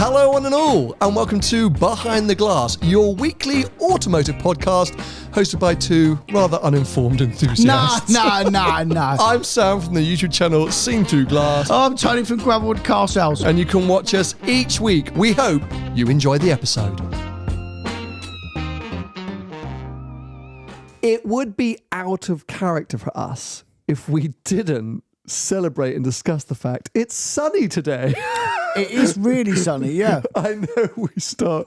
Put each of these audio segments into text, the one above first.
Hello one and all, and welcome to Behind the Glass, your weekly automotive podcast hosted by two rather uninformed enthusiasts. No. I'm Sam from the YouTube channel Seen Through Glass. I'm Tony from Gravelwood Car Sales. And you can watch us each week. We hope you enjoy the episode. It would be out of character for us if we didn't celebrate and discuss the fact it's sunny today. It is really sunny, yeah. I know we start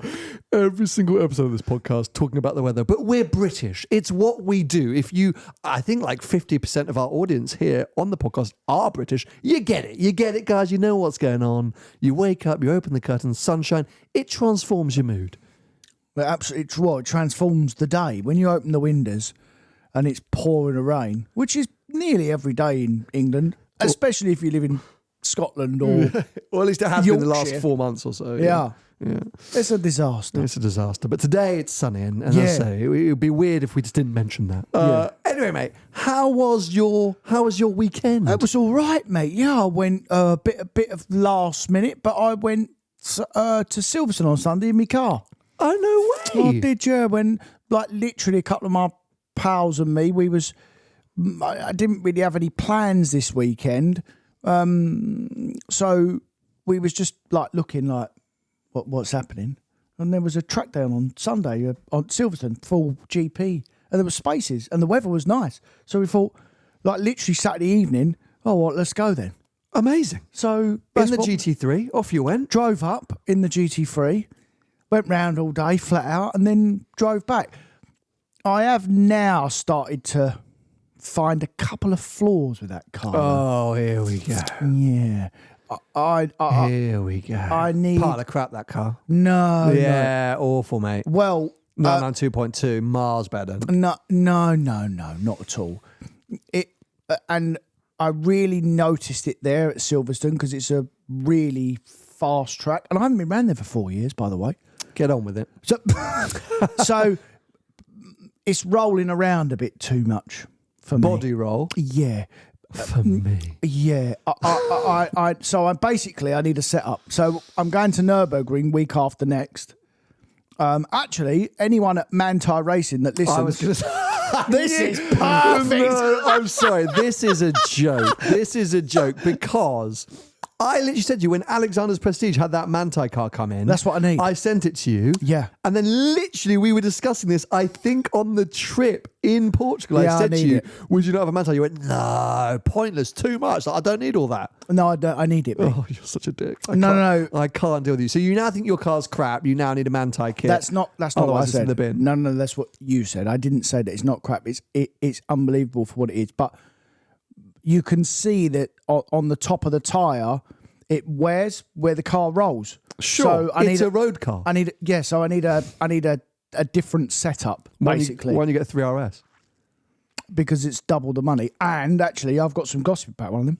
every single episode of this podcast talking about the weather, but we're British. It's what we do. I think like 50% of our audience here on the podcast are British. You get it. You get it, guys. You know what's going on. You wake up, you open the curtains, sunshine. It transforms your mood. But absolutely, it's what it transforms the day. When you open the windows and it's pouring rain, which is nearly every day in England, especially if you live in Scotland or well, at least it has Yorkshire. been the last 4 months or so. Yeah. It's a disaster. It's a disaster. But today it's sunny, and as I say, it would be weird if we just didn't mention that. Anyway, mate, how was your weekend? It was all right, mate. Yeah, I went a bit of last minute, but I went to Silverstone on Sunday in my car. Oh, no way. I did, yeah. When literally a couple of my pals and me, I didn't really have any plans this weekend. So we was just looking what's happening, and there was a track down on Sunday on Silverstone, full GP, and there were spaces, and the weather was nice. So we thought, literally Saturday evening, let's go then. Amazing. So in the GT3, off you went. Drove up in the GT3, went round all day flat out, and then drove back. I have now started to find a couple of flaws with that car. Oh, here we go. Yeah. Here we go. I need... Part of crap, that car. No. Yeah, awful, mate. Well... 992.2, miles better. No, not at all. And I really noticed it there at Silverstone because it's a really fast track. And I haven't been around there for 4 years, by the way. Get on with it. So it's rolling around a bit too much. For body me. roll? Yeah. For me? Yeah. So I need a setup. So I'm going to Nürburgring week after next. Actually, anyone at Manti Racing that listens... I was going to this is perfect. No, I'm sorry. This is a joke. This is a joke because... I literally said to you, when Alexander's Prestige had that Manti car come in... That's what I need. I sent it to you. Yeah. And then literally we were discussing this, I think, on the trip in Portugal. Yeah, I said to you, it. would you not have a Manti? You went, no, pointless, too much. I don't need all that. No, I don't. I need it, mate. Oh, you're such a dick. No. I can't deal with you. So you now think your car's crap. You now need a Manti kit. That's not what I said. In the bin. No, that's what you said. I didn't say that it's not crap. It's unbelievable for what it is. But you can see that on the top of the tyre... It wears where the car rolls. Sure, so it's a road car. I need a different setup, basically. Why don't you get 3RS? Because it's double the money. And actually, I've got some gossip about one of them.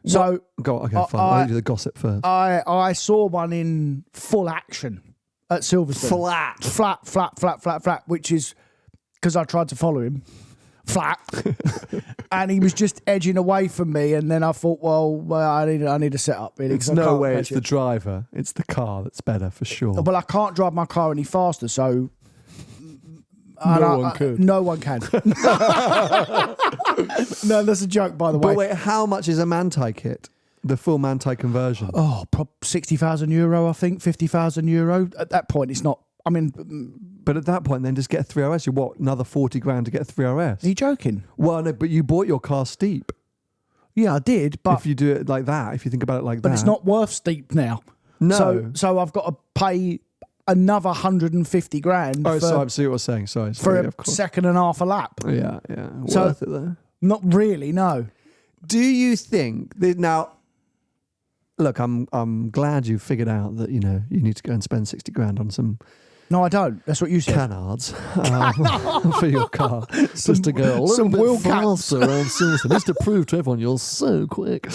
So go on, okay, fine. I'll do the gossip first. I saw one in full action at Silverstone. Flat, which is because I tried to follow him. Flat, and he was just edging away from me, and then I thought, well, I need a setup. Really, it's no way it's the driver; it's the car that's better for sure. Well, I can't drive my car any faster, so no one could. No one can. No, that's a joke, by the way. But wait, how much is a Manti kit? The full Manti conversion? Oh, €60,000, I think, €50,000. At that point, it's not. I mean, but at that point, then just get a 3RS. You what? Another 40 grand to get a 3RS? Are you joking? Well, no, but you bought your car steep. Yeah, I did, but if you do it like that, if you think about it like that, but it's not worth steep now. No, so I've got to pay another 150 grand. Oh, so I see what you're saying. Sorry, for a second and a half a lap. Yeah. Worth it though. Not really. No. Do you think that now? Look, I'm glad you figured out that you need to go and spend 60 grand on some. No, I don't. That's what you said. Canards for your car. Just to go a little bit faster around Silverstone. Just to prove to everyone you're so quick.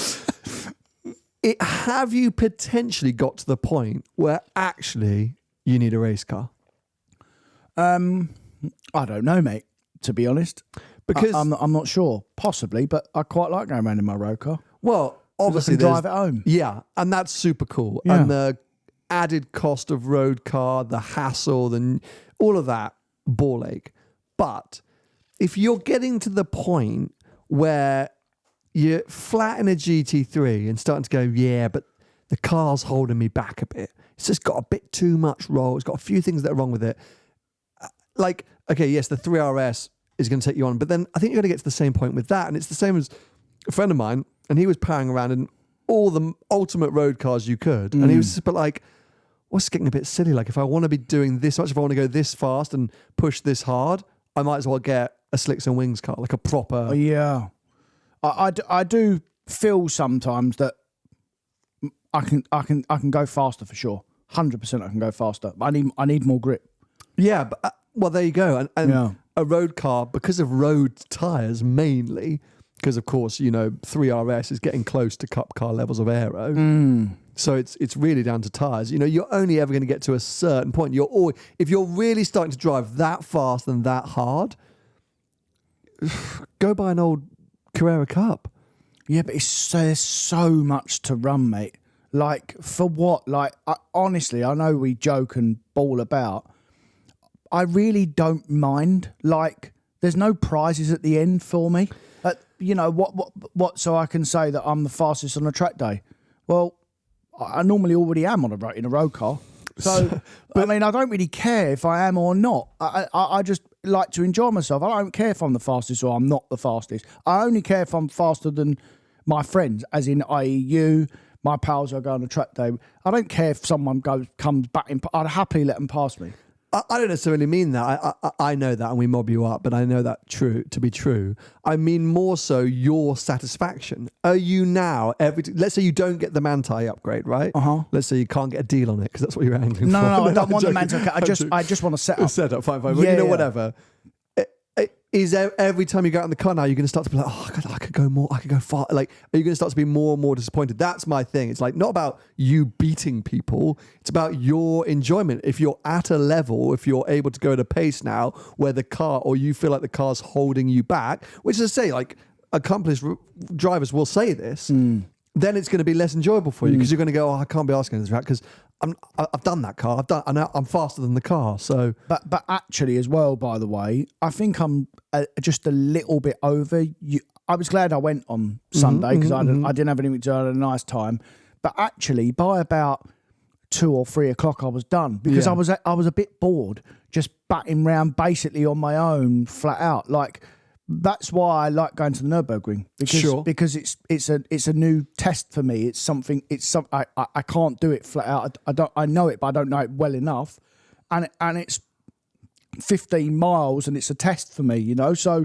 Have you potentially got to the point where actually you need a race car? I don't know, mate, to be honest. Because I'm not sure. Possibly, but I quite like going around in my road car. Well, obviously drive it home. Yeah, and that's super cool. Yeah. And added cost of road car, the hassle, and all of that ball ache. But if you're getting to the point where you're flat in a GT3 and starting to go, yeah, but the car's holding me back a bit. It's just got a bit too much roll. It's got a few things that are wrong with it. Like, okay, yes, the 3RS is going to take you on, but then I think you're going to get to the same point with that. And it's the same as a friend of mine, and he was powering around in all the ultimate road cars you could. And he was just, but like, what's getting a bit silly? Like, if I want to be doing this much, if I want to go this fast and push this hard, I might as well get a Slicks and Wings car, like a proper... Yeah. I do feel sometimes that I can go faster for sure. 100% I can go faster. I need more grip. Yeah, but well, there you go. And a road car, because of road tyres mainly, because of course, you know, 3RS is getting close to cup car levels of aero. So it's really down to tyres. You know, you're only ever going to get to a certain point. If you're really starting to drive that fast and that hard, go buy an old Carrera Cup. Yeah, but there's so much to run, mate. Like, for what? Like, honestly, I know we joke and bawl about. I really don't mind. Like, there's no prizes at the end for me. You know, what? So I can say that I'm the fastest on a track day. Well, I normally already am in a road car. So, I mean, I don't really care if I am or not. I just like to enjoy myself. I don't care if I'm the fastest or I'm not the fastest. I only care if I'm faster than my friends, as in, i.e. you, my pals I go on a track day. I don't care if someone comes back in. I'd happily let them pass me. I don't necessarily mean that. I know that, and we mob you up, but I know that to be true. I mean more so your satisfaction. Are you now let's say you don't get the Manti upgrade, right? Let's say you can't get a deal on it because that's what you're angling for. No, I don't want the Manti. I just want to set up. Set up, fine. Well, you know, whatever. Is every time you go out in the car now, you're going to start to be like, oh, I could go more, I could go far. Like, are you going to start to be more and more disappointed? That's my thing. It's like not about you beating people. It's about your enjoyment. If you're at a level, if you're able to go at a pace now where the car, or you feel like the car's holding you back, which is to say, like, accomplished drivers will say this, then it's going to be less enjoyable for you because you're going to go, oh, I can't be asking this track because I've done that car. I'm faster than the car. So, but actually, as well, by the way, I think I'm just a little bit over. I was glad I went on Sunday because I didn't have anything to do. I had a nice time. But actually, by about 2 or 3 o'clock, I was done because I was a bit bored, just batting round basically on my own, flat out. Like, that's why I like going to the Nürburgring because it's a new test for me. It's something. I can't do it flat out. I know it, but I don't know it well enough, and it's 15 miles and it's a test for me. You know, so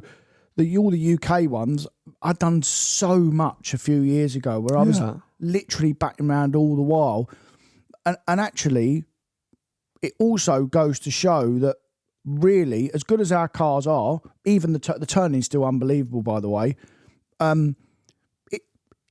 all the UK ones I'd done so much a few years ago where I was literally batting around all the while, and actually, it also goes to show that. Really, as good as our cars are, even the turning's still unbelievable, by the way.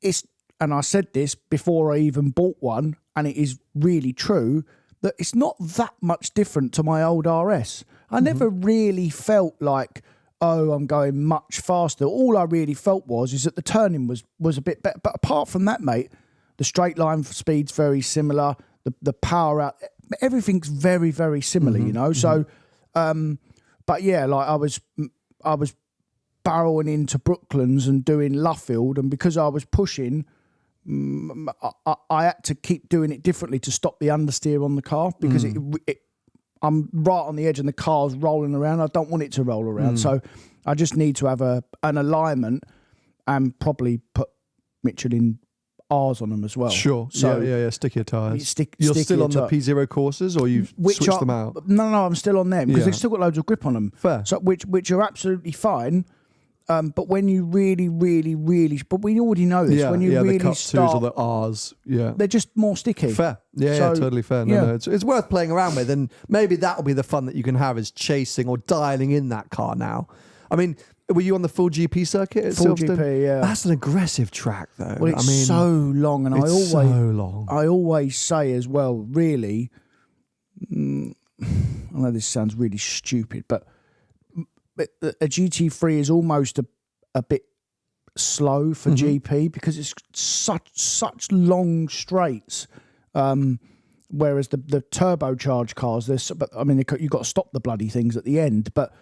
It's and I said this before I even bought one, and it is really true, that it's not that much different to my old RS. I never really felt like, oh, I'm going much faster. All I really felt is that the turning was a bit better. But apart from that, mate, the straight line speed's very similar. The power out, everything's very, very similar, you know? So... but yeah, like I was barreling into Brooklands and doing Luffield, and because I was pushing, I had to keep doing it differently to stop the understeer on the car because I'm right on the edge and the car's rolling around. I don't want it to roll around, so I just need to have an alignment and probably put Michelin R's on them as well. Sure. So yeah. Stickier tyres. You're stickier still on the P0 courses, or you've switched them out? No, I'm still on them because they've still got loads of grip on them. Fair. So which are absolutely fine. But when you really, but we already know this. When you really the Cup start, 2s or the R's, they're just more sticky. Fair. Yeah, totally fair. No, it's worth playing around with, and maybe that'll be the fun that you can have is chasing or dialing in that car now. I mean, were you on the full GP circuit at Full Silverstone? GP, yeah. That's an aggressive track, though. Well, it's so long, and I always say as well, really, I know this sounds really stupid, but a GT3 is almost a bit slow for GP because it's such long straights. whereas the turbocharged cars, you've got to stop the bloody things at the end. But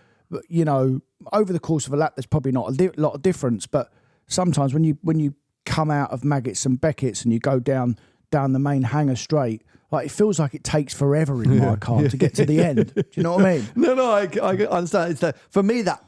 over the course of a lap, there's probably not a lot of difference. But sometimes when you come out of Maggots and Beckett's and you go down the main hangar straight, like, it feels like it takes forever in my car to get to the end. Do you know what I mean? No, I understand. It's for me that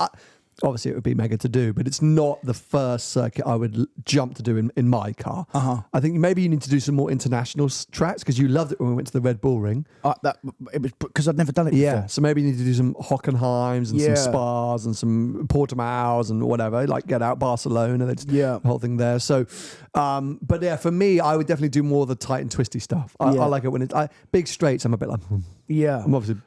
obviously it would be mega to do, but it's not the first circuit I would jump to do in my car. I think maybe you need to do some more international tracks, because you loved it when we went to the Red Bull Ring. It was because I'd never done it before. So maybe you need to do some Hockenheims and some Spas and some Portimaos and whatever, like get out Barcelona, the whole thing there. So, but yeah, for me, I would definitely do more of the tight and twisty stuff. I like it when it's big straights. I'm a bit like, I'm obviously,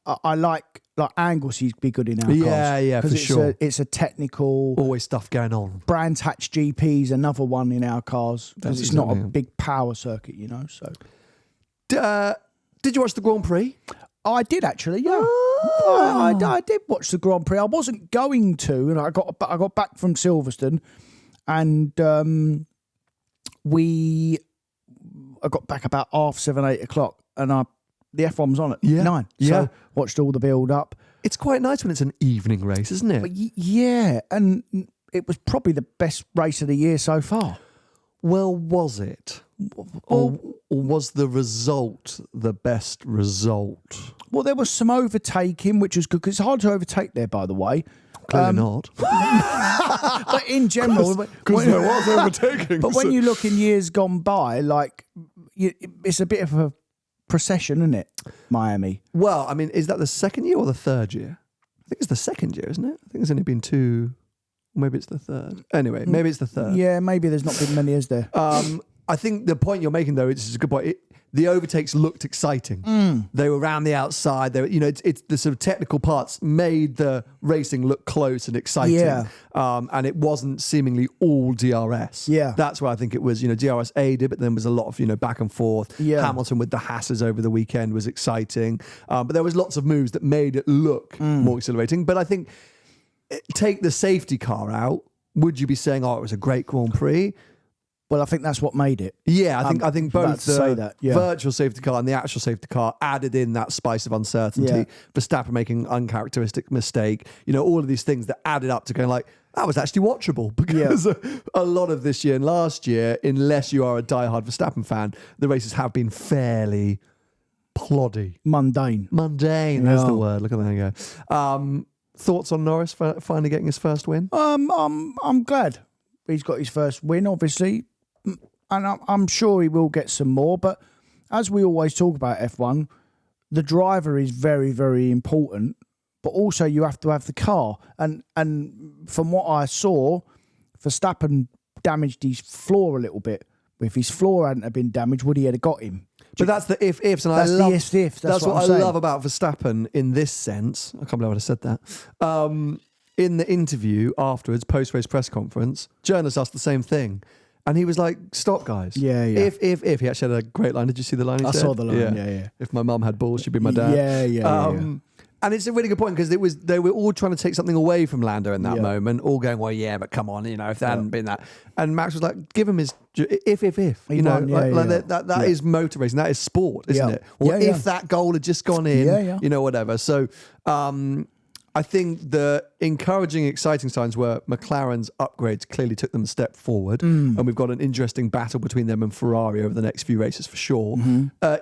I like Anglesey's be good in our cars. Yeah, for sure. It's a technical... Always stuff going on. Brands Hatch GP's another one in our cars, because it's not a big power circuit, so... Did you watch the Grand Prix? I did, actually, yeah. I did watch the Grand Prix. I wasn't going to, and I got back from Silverstone, and I got back about 7:30, 8 o'clock, and the F1 was on at 9. So watched all the build up. It's quite nice when it's an evening race, isn't it? But and it was probably the best race of the year so far. Well, was it? Or was the result the best result? Well, there was some overtaking, which was good, because it's hard to overtake there, by the way. Clearly not. But in general... Because there was overtaking. But when you look in years gone by, it's a bit of a procession, isn't it, Miami? Well, I mean, is that the second year or the third year? I think it's the second year, isn't it? I think there's only been 2, maybe it's the third. Anyway, maybe it's the third. Yeah, maybe there's not been many, is there? I think the point you're making, though, is a good point. The overtakes looked exciting. They were around the outside. They were, it's the sort of technical parts made the racing look close and exciting. Yeah. And it wasn't seemingly all DRS. Yeah. That's why I think it was, DRS aided, but then was a lot of, back and forth. Yeah. Hamilton with the Hasses over the weekend was exciting. But there was lots of moves that made it look more exhilarating. But I think, take the safety car out, would you be saying, it was a great Grand Prix? Well, I think that's what made it. Yeah, I think both the yeah. virtual safety car and the actual safety car added in that spice of uncertainty. Yeah. Verstappen making uncharacteristic mistake. All of these things that added up to going like, that was actually watchable, because a lot of this year and last year, unless you are a diehard Verstappen fan, the races have been fairly ploddy. Mundane, that's the word. Look at that, you go. Thoughts on Norris finally getting his first win? I'm glad he's got his first win, obviously. And I'm sure he will get some more. But as we always talk about F1, the driver is very, very important. But also you have to have the car. And from what I saw, Verstappen damaged his floor a little bit. If his floor hadn't have been damaged, would he have got him? But that's the ifs, and that's the ifs. That's what I saying. love about Verstappen in this sense. I can't believe I said that. In the interview afterwards, post-race press conference, journalists asked the same thing. And he was like, stop, guys. Yeah. If. He actually had a great line. Did you see the line he said? I saw the line, yeah. If my mum had balls, she'd be my dad. Yeah. And it's a really good point, because they were all trying to take something away from Lando in that moment, all going, well, yeah, but come on, if there hadn't been that. And Max was like, give him his if. That is motor racing. That is sport, isn't it? Or if that goal had just gone in, whatever. So I think the encouraging, exciting signs were McLaren's upgrades clearly took them a step forward. And we've got an interesting battle between them and Ferrari over the next few races for sure.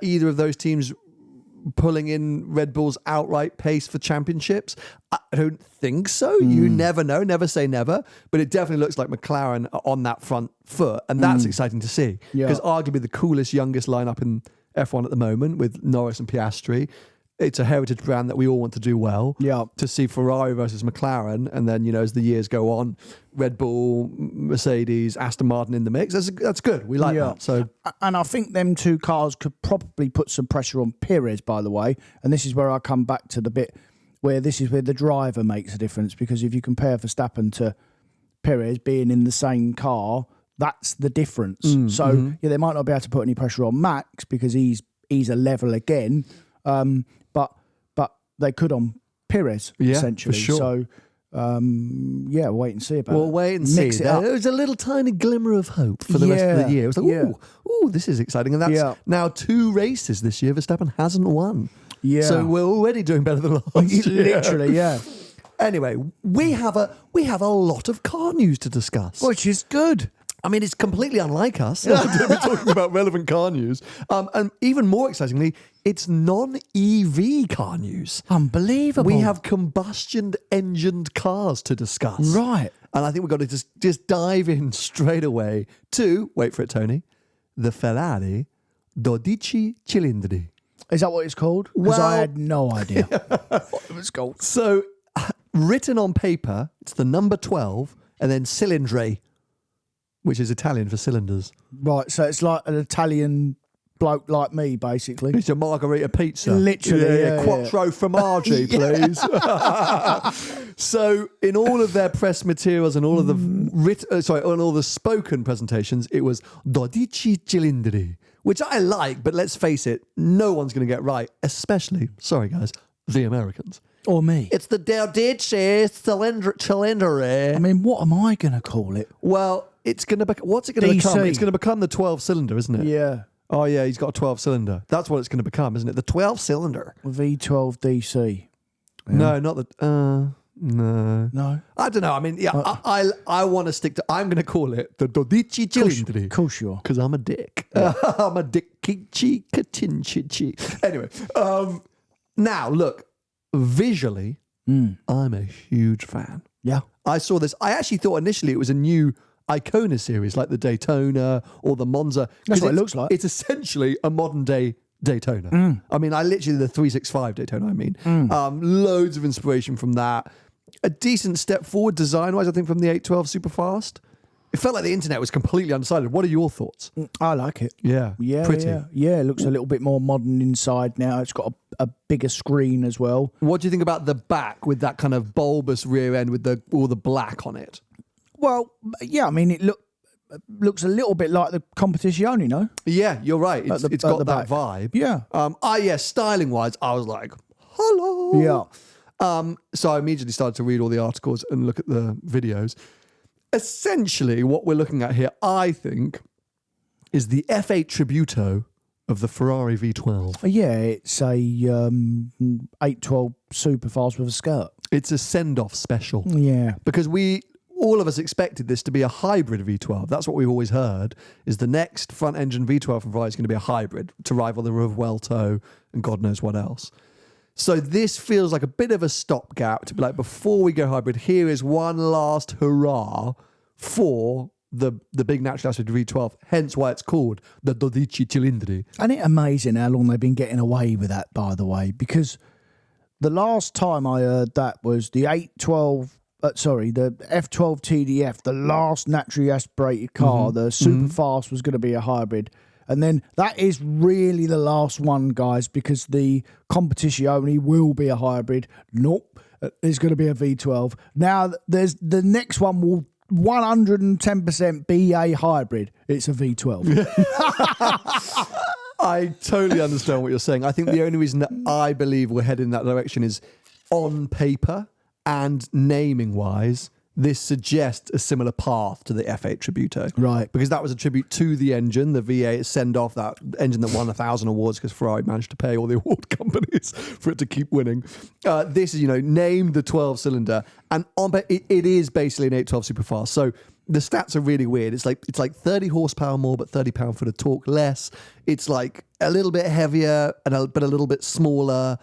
Either of those teams pulling in Red Bull's outright pace for championships? I don't think so. You never know. Never say never. But it definitely looks like McLaren are on that front foot. And that's exciting to see. Because arguably the coolest, youngest lineup in F1 at the moment with Norris and Piastri. It's a heritage brand that we all want to do well. Yeah. To see Ferrari versus McLaren, and then as the years go on, Red Bull, Mercedes, Aston Martin in the mix. That's good. We like that. So, and I think them two cars could probably put some pressure on Perez. By the way, and this is where I come back to the bit where this is where the driver makes a difference, because if you compare Verstappen to Perez being in the same car, that's the difference. They might not be able to put any pressure on Max because he's a level again. But they could on Perez, essentially. For sure. So Yeah, wait and see about it. We'll wait and see. Mix it up. There was a little tiny glimmer of hope for the rest of the year. It was like, ooh, this is exciting. And that's now 2 races this year. Verstappen hasn't won. Yeah. So we're already doing better than last year. Literally, yeah. Anyway, we have a lot of car news to discuss. Which is good. I mean, it's completely unlike us to be talking about relevant car news. And even more excitingly, it's non-EV car news. Unbelievable. We have combustion-engined cars to discuss. Right. And I think we've got to just dive in straight away to, wait for it, Tony, the Ferrari 12 Cilindri. Is that what it's called? Because I had no idea what it was called. So, written on paper, it's the number 12 and then Cilindri, which is Italian for cylinders. Right, so it's like an Italian bloke like me, basically. It's a margarita pizza. Literally, yeah. Quattro formaggi, please. So, in all of their press materials and all of the on all the spoken presentations, it was 12 Cilindri, which I like, but let's face it, no one's going to get right, especially, sorry guys, the Americans. Or me. It's the 12 Cilindri. I mean, what am I going to call it? Well, what's it going to become? It's going to become the 12 cylinder, isn't it? Yeah. Oh, yeah, he's got a 12 cylinder. That's what it's going to become, isn't it? The 12 cylinder. V12 DC. Yeah. No, not the. No. No. I don't know. I mean, yeah, I want to stick to. I'm going to call it the 12 Cilindri. Of course you are. Because I'm a dick. I'm a dickichi katinchichi. Anyway, now look, visually, I'm a huge fan. Yeah. I saw this. I actually thought initially it was a new Icona series, like the Daytona or the Monza. That's what it looks like. It's essentially a modern day Daytona. I mean, the 365 Daytona, loads of inspiration from that. A decent step forward design-wise, I think, from the 812 Superfast. It felt like the internet was completely undecided. What are your thoughts? I like it. Yeah. Pretty. Yeah, it looks a little bit more modern inside now. It's got a bigger screen as well. What do you think about the back with that kind of bulbous rear end with all the black on it? Well, yeah, I mean, it looks a little bit like the Competizione, no? Yeah, you're right. It's got that vibe. Yeah. Styling-wise, I was like, hello. Yeah. So I immediately started to read all the articles and look at the videos. Essentially, what we're looking at here, I think, is the F8 Tributo of the Ferrari V12. Yeah, it's a 812 Superfast with a skirt. It's a send-off special. Yeah. Because all of us expected this to be a hybrid V12. That's what we've always heard, is the next front-engine V12 from Ferrari is going to be a hybrid to rival the Revuelto and God knows what else. So this feels like a bit of a stopgap to be like, before we go hybrid, here is one last hurrah for the big natural aspirated V12, hence why it's called the 12 Cilindri. And it's amazing how long they've been getting away with that, by the way, because the last time I heard that was the the F12 TDF, the last naturally aspirated car, the Superfast was going to be a hybrid. And then that is really the last one, guys, because the Competizione will be a hybrid. Nope, it's going to be a V12. Now, there's the next one will 110% be a hybrid. It's a V12. I totally understand what you're saying. I think the only reason that I believe we're heading in that direction is on paper and naming-wise, this suggests a similar path to the F8 Tributo. Right. Because that was a tribute to the engine, the V8 send-off, that engine that won 1,000 awards because Ferrari managed to pay all the award companies for it to keep winning. This is, named the 12-cylinder. And it is basically an 812 Superfast. So the stats are really weird. It's like 30 horsepower more, but 30 pound-foot of torque less. It's like a little bit heavier, but a little bit smaller.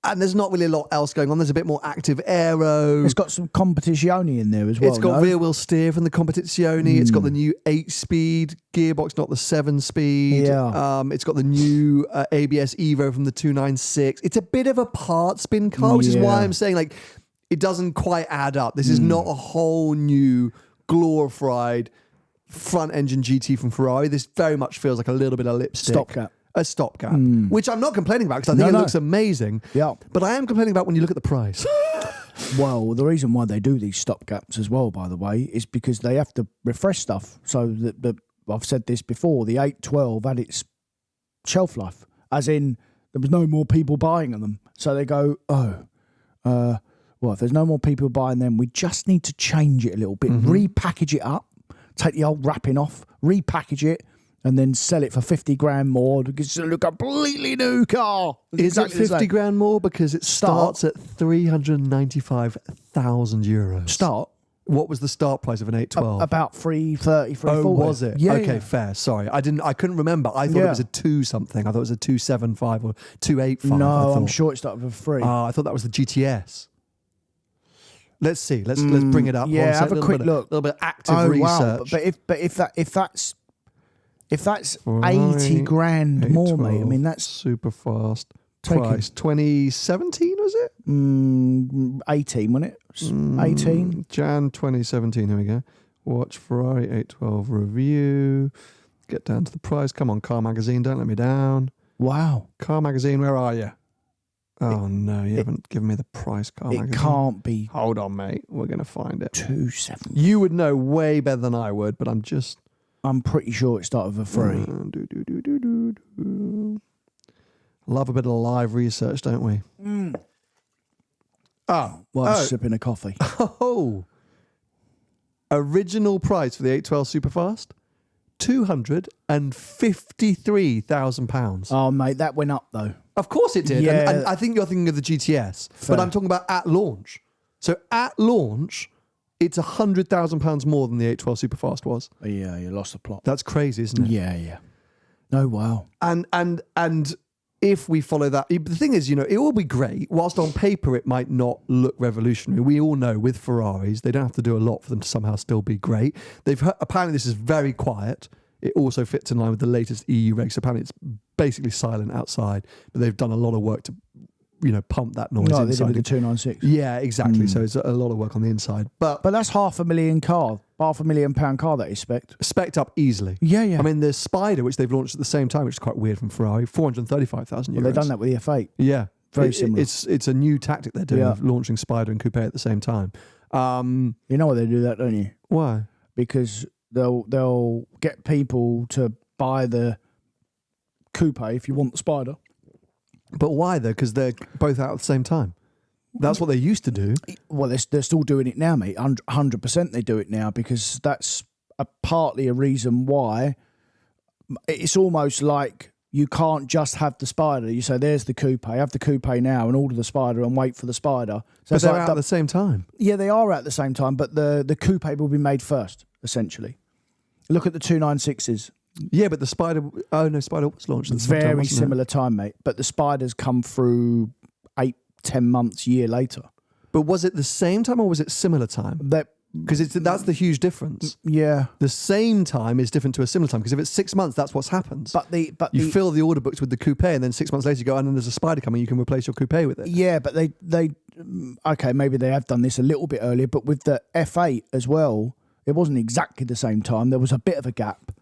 And there's not really a lot else going on. There's a bit more active aero. It's got some Competizione in there as well. It's got rear wheel steer from the Competizione. It's got the new 8-speed gearbox, not the 7-speed. Yeah. It's got the new ABS Evo from the 296. It's a bit of a part spin car, which is why I'm saying it doesn't quite add up. This is not a whole new glorified front engine GT from Ferrari. This very much feels like a little bit of lipstick. Stopgap. A stopgap, which I'm not complaining about because I think it looks amazing. Yeah. But I am complaining about when you look at the price. Well, the reason why they do these stopgaps as well, by the way, is because they have to refresh stuff. So I've said this before, the 812 had its shelf life, as in there was no more people buying them. So they go, well, if there's no more people buying them, we just need to change it a little bit, repackage it up, take the old wrapping off, repackage it, and then sell it for 50 grand more. It's a completely new car. Is it 50 grand more? Because it starts at 395,000 euros. Start? What was the start price of an 812? About 330, 340. Oh, was it? Yeah. Okay, fair. Sorry. I couldn't remember. I thought it was a 2 something. I thought it was a 275 or 285. No, I'm sure it started with a 3. I thought that was the GTS. Let's see. Let's bring it up. Yeah, have a quick look. A little bit of active research. Wow. But if that's 80 grand more, mate, I mean, that's super fast. Price 2017, was it? 18, wasn't it? 18. Jan 2017. Here we go. Watch Ferrari 812 review. Get down to the price. Come on, Car Magazine. Don't let me down. Wow. Car Magazine, where are you? Oh, no, you haven't given me the price, Car Magazine. It can't be. Hold on, mate. We're going to find it. 270. You would know way better than I would, but I'm pretty sure it started with a 3. Love a bit of live research, don't we? I'm sipping a coffee. Oh. Original price for the 812 Superfast? £253,000. Oh, mate, that went up, though. Of course it did. Yeah. And I think you're thinking of the GTS. Fair. But I'm talking about at launch. So at launch, it's £100,000 more than the 812 Superfast was. Yeah, you lost the plot. That's crazy, isn't it? Yeah. Oh, wow. And if we follow that, the thing is, it will be great. Whilst on paper it might not look revolutionary, we all know with Ferraris they don't have to do a lot for them to somehow still be great. Apparently this is very quiet. It also fits in line with the latest EU regs. Apparently it's basically silent outside, but they've done a lot of work to pump that noise inside. They did with the 296. Yeah, exactly. So it's a lot of work on the inside. But that's £500,000 car that is spec'd. Spec'd up easily. Yeah. I mean, the Spider, which they've launched at the same time, which is quite weird from Ferrari, 435,000 euros. Well, they've done that with the F8. Yeah. Very similar. It's a new tactic they're doing of launching Spider and Coupe at the same time. You know why they do that, don't you? Why? Because they'll get people to buy the Coupe if you want the Spider. But why though? Because they're both out at the same time. That's what they used to do. Well, they're still doing it now, mate. 100% they do it now because that's partly a reason why. It's almost like you can't just have the Spider. You say, there's the Coupe. Have the Coupe now and order the Spider and wait for the Spider. So but they're out at the same time. Yeah, they are at the same time, but the Coupe will be made first, essentially. Look at the 296s. Yeah, but the Spider... Oh, no, Spider was launched at the same time, Very similar time, mate. But the Spiders come through 8-10 months, year later. But was it the same time or was it similar time? Because that's the huge difference. Yeah. The same time is different to a similar time. Because if it's 6 months, that's what's happened. You fill the order books with the Coupe and then 6 months later you go, and then there's a Spider coming, you can replace your Coupe with it. Yeah, but they okay, maybe they have done this a little bit earlier, but with the F8 as well, it wasn't exactly the same time. There was a bit of a gap.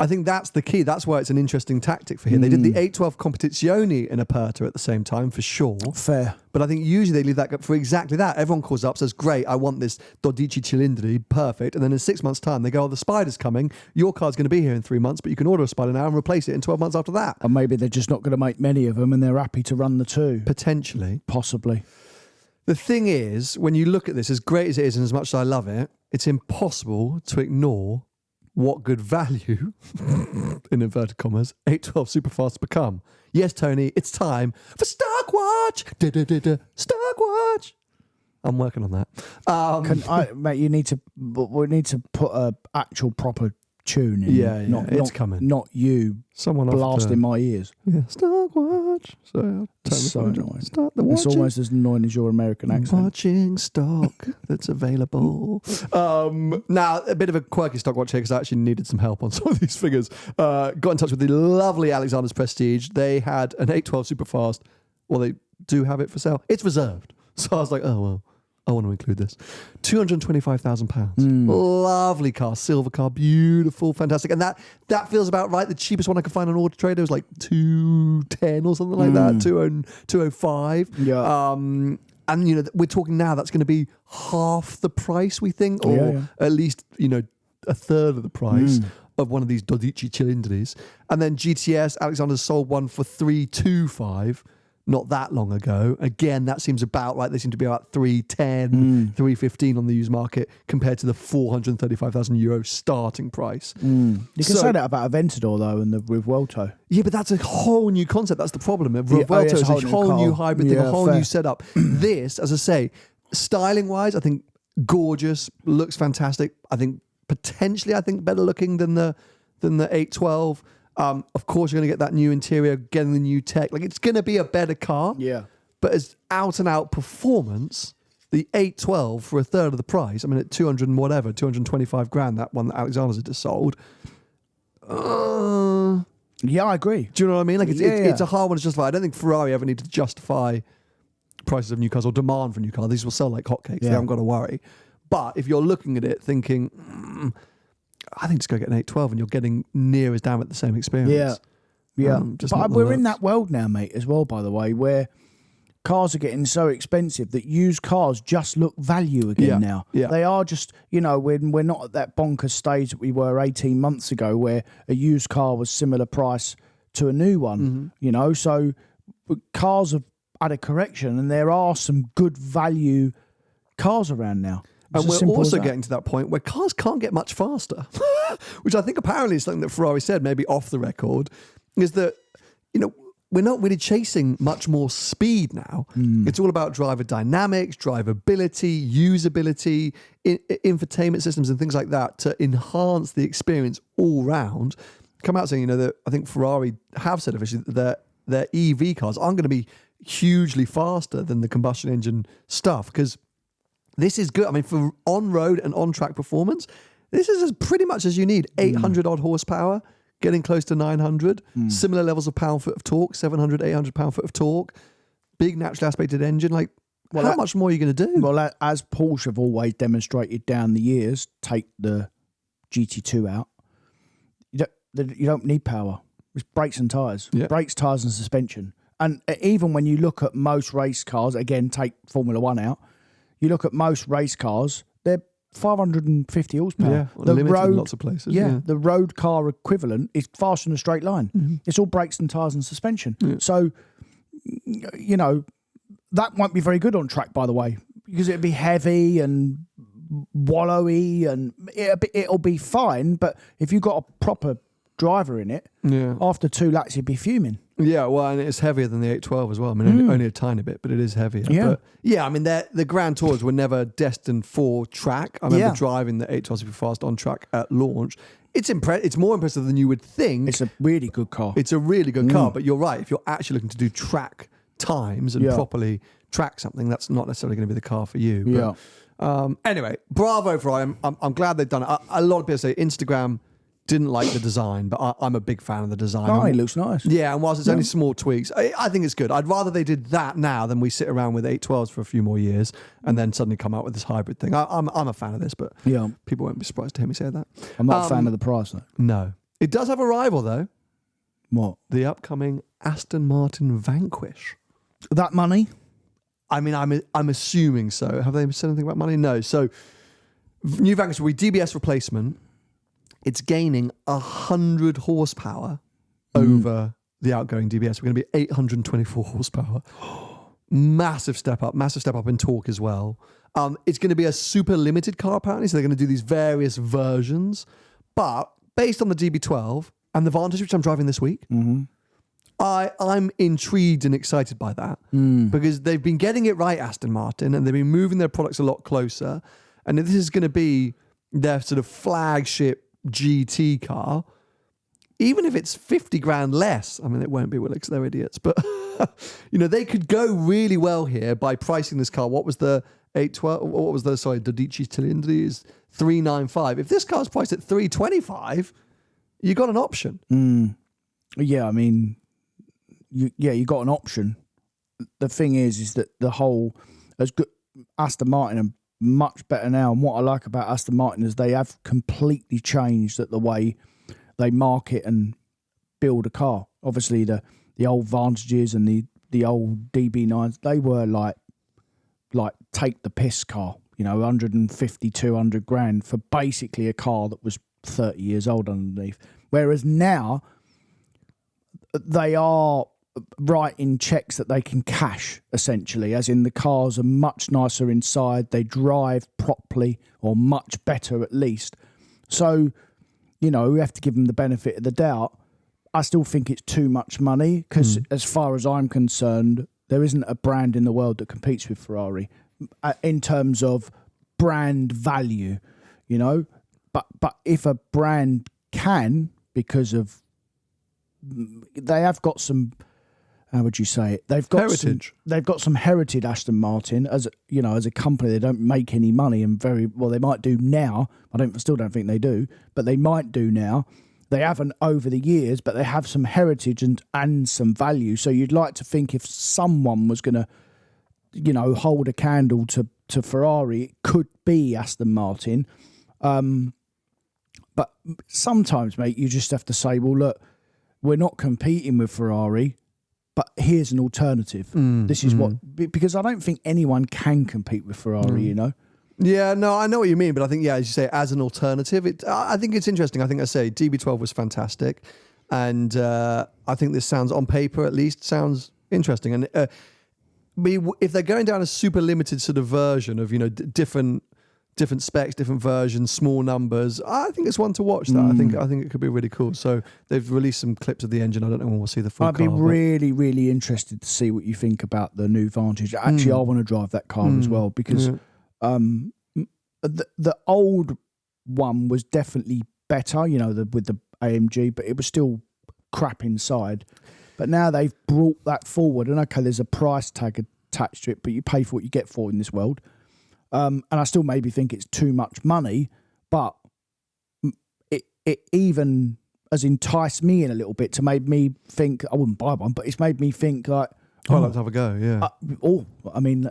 I think that's the key. That's why it's an interesting tactic for here. They did the 812 Competizione and Aperta at the same time, for sure. Fair. But I think usually they leave that gap for exactly that. Everyone calls up, says, great, I want this 12 Cilindri, perfect. And then in 6 months' time, they go, the Spider's coming. Your car's going to be here in 3 months, but you can order a Spider now and replace it in 12 months after that. Or maybe they're just not going to make many of them and they're happy to run the 2. Potentially. Possibly. The thing is, when you look at this, as great as it is and as much as I love it, it's impossible to ignore what good value, in inverted commas, 812 Superfast become. Yes, Tony, it's time for Stock Watch. Stock Watch. I'm working on that. Mate, we need to put a actual proper tune in. Yeah, it's coming. Not you blasting my ears. Yeah, Stock Watch. So annoying. Start the watching. It's almost as annoying as your American accent. Watching stock that's available. Now, a bit of a quirky stock watch here because I actually needed some help on some of these figures. Got in touch with the lovely Alexander's Prestige. They had an 812 Superfast. Well, they do have it for sale. It's reserved. So I was like, oh, well, I want to include this. £225,000. Lovely car, silver car, beautiful, fantastic. And that feels about right. The cheapest one I could find on Auto Trader was like 210 or something like that, 205. Yeah. And we're talking now that's going to be half the price, we think, or at least a third of the price of one of these 12 Cilindris. And then GTS, Alexander's sold one for 325. not that long ago. Again, that seems about right. They seem to be about 310, 315 on the used market compared to the 435,000 euro starting price. You can say that about Aventador though, and the Revuelto. Yeah, but that's a whole new concept. That's the problem. Revuelto is a whole new hybrid thing, a whole new setup. This, as I say, styling wise, I think gorgeous, looks fantastic. I think potentially, better looking than the 812. Of course, you're going to get that new interior, getting the new tech. Like, it's going to be a better car. Yeah. But as out and out performance, the 812 for a third of the price. I mean, at 200 and whatever, 225 grand, that one that Alexander's had just sold. Yeah, I agree. Do you know what I mean? Like, it's a hard one to justify. I don't think Ferrari ever need to justify prices of new cars or demand for new cars. These will sell like hotcakes. They haven't got to worry. But if you're looking at it thinking, I think just go get an 812 and you're getting near as damn at the same experience. Yeah. But we're in that world now, mate, as well, by the way, where cars are getting so expensive that used cars just look value again now. Yeah. They are just, we're not at that bonkers stage that we were 18 months ago where a used car was similar price to a new one, So cars have had a correction and there are some good value cars around now. And we're also getting to that point where cars can't get much faster, which I think apparently is something that Ferrari said, maybe off the record, is that, we're not really chasing much more speed now. It's all about driver dynamics, drivability, usability, infotainment systems and things like that to enhance the experience all round. Come out saying, that I think Ferrari have said officially that their EV cars aren't going to be hugely faster than the combustion engine stuff because this is good. I mean, for on-road and on-track performance, this is pretty much as you need. 800 odd horsepower, getting close to 900. Similar levels of pound-foot of torque, 700, 800 pound-foot of torque. Big naturally aspirated engine. Like, how much more are you going to do? Well, as Porsche have always demonstrated down the years, take the GT2 out, you don't need power. It's brakes and tyres. Yeah. Brakes, tyres and suspension. And even when you look at most race cars, again, take Formula One out, you look at most race cars, they're 550 horsepower. Yeah, limited in lots of places. Yeah, the road car equivalent is faster in a straight line. It's all brakes and tyres and suspension. Yeah. So, that won't be very good on track, by the way, because it'll be heavy and wallowy and it'll be fine. But if you've got a proper driver in it, after 2 laps, you'd be fuming. Yeah, well, and it's heavier than the 812 as well. I mean, only a tiny bit, but it is heavier. Yeah. But I mean, the Grand Tours were never destined for track. I remember driving the 812 Super Fast on track at launch. It's more impressive than you would think. It's a really good car. It's a really good car, but you're right. If you're actually looking to do track times and properly track something, that's not necessarily going to be the car for you. But, anyway, bravo for I'm glad they've done it. A lot of people say Instagram didn't like the design, but I'm a big fan of the design. Oh, it looks nice. Yeah, and whilst it's only small tweaks, I think it's good. I'd rather they did that now than we sit around with 812s for a few more years and then suddenly come out with this hybrid thing. I'm a fan of this, but people won't be surprised to hear me say that. I'm not a fan of the price, though. No. It does have a rival, though. What? The upcoming Aston Martin Vanquish. That money? I mean, I'm assuming so. Have they said anything about money? No. So, new Vanquish will be DBS replacement. It's gaining 100 horsepower over the outgoing DBS. We're going to be 824 horsepower. Massive step up in torque as well. It's going to be a super limited car apparently, so they're going to do these various versions. But based on the DB12 and the Vantage, which I'm driving this week, I'm intrigued and excited by that because they've been getting it right, Aston Martin, and they've been moving their products a lot closer. And this is going to be their sort of flagship GT car, even if it's 50 grand less. I mean, it won't be, will it, because they're idiots, but they could go really well here by pricing this car. What was the 812? What was the Dodici Cilindri is 395. If this car's priced at 325, you got an option. Yeah, I mean, you got an option. The thing is that the whole as good Aston Martin are much better now, and what I like about Aston Martin is they have completely changed the way they market and build a car. Obviously, the old Vantages and the old DB9s, they were like take the piss car, 150, 200 grand for basically a car that was 30 years old underneath. Whereas now, they are writing checks that they can cash, essentially, as in the cars are much nicer inside, they drive properly, or much better at least. So, we have to give them the benefit of the doubt. I still think it's too much money because, as far as I'm concerned, there isn't a brand in the world that competes with Ferrari in terms of brand value, But if a brand can, because of they have got some. How would you say it? They've got heritage. They've got some heritage. Aston Martin, as a company, they don't make any money, and very well they might do now. Still don't think they do, but they might do now. They haven't over the years, but they have some heritage and some value. So you'd like to think if someone was going to, hold a candle to Ferrari, it could be Aston Martin. But sometimes, mate, you just have to say, well, look, we're not competing with Ferrari. But here's an alternative. This is because I don't think anyone can compete with Ferrari, Yeah, no, I know what you mean, but I think, as you say, as an alternative, I think it's interesting. I think DB12 was fantastic, and I think this sounds, on paper at least, sounds interesting. And if they're going down a super limited sort of version of, different specs, different versions, small numbers, I think it's one to watch. That I think it could be really cool. So they've released some clips of the engine. I don't know when we'll see the full car. I'd be really, really interested to see what you think about the new Vantage. Actually, I want to drive that car as well because the old one was definitely better, with the AMG, but it was still crap inside. But now they've brought that forward, and okay, there's a price tag attached to it, but you pay for what you get for in this world. And I still maybe think it's too much money, but it even has enticed me in a little bit to make me think I wouldn't buy one, but it's made me think like, I'd like to have a go, yeah. I mean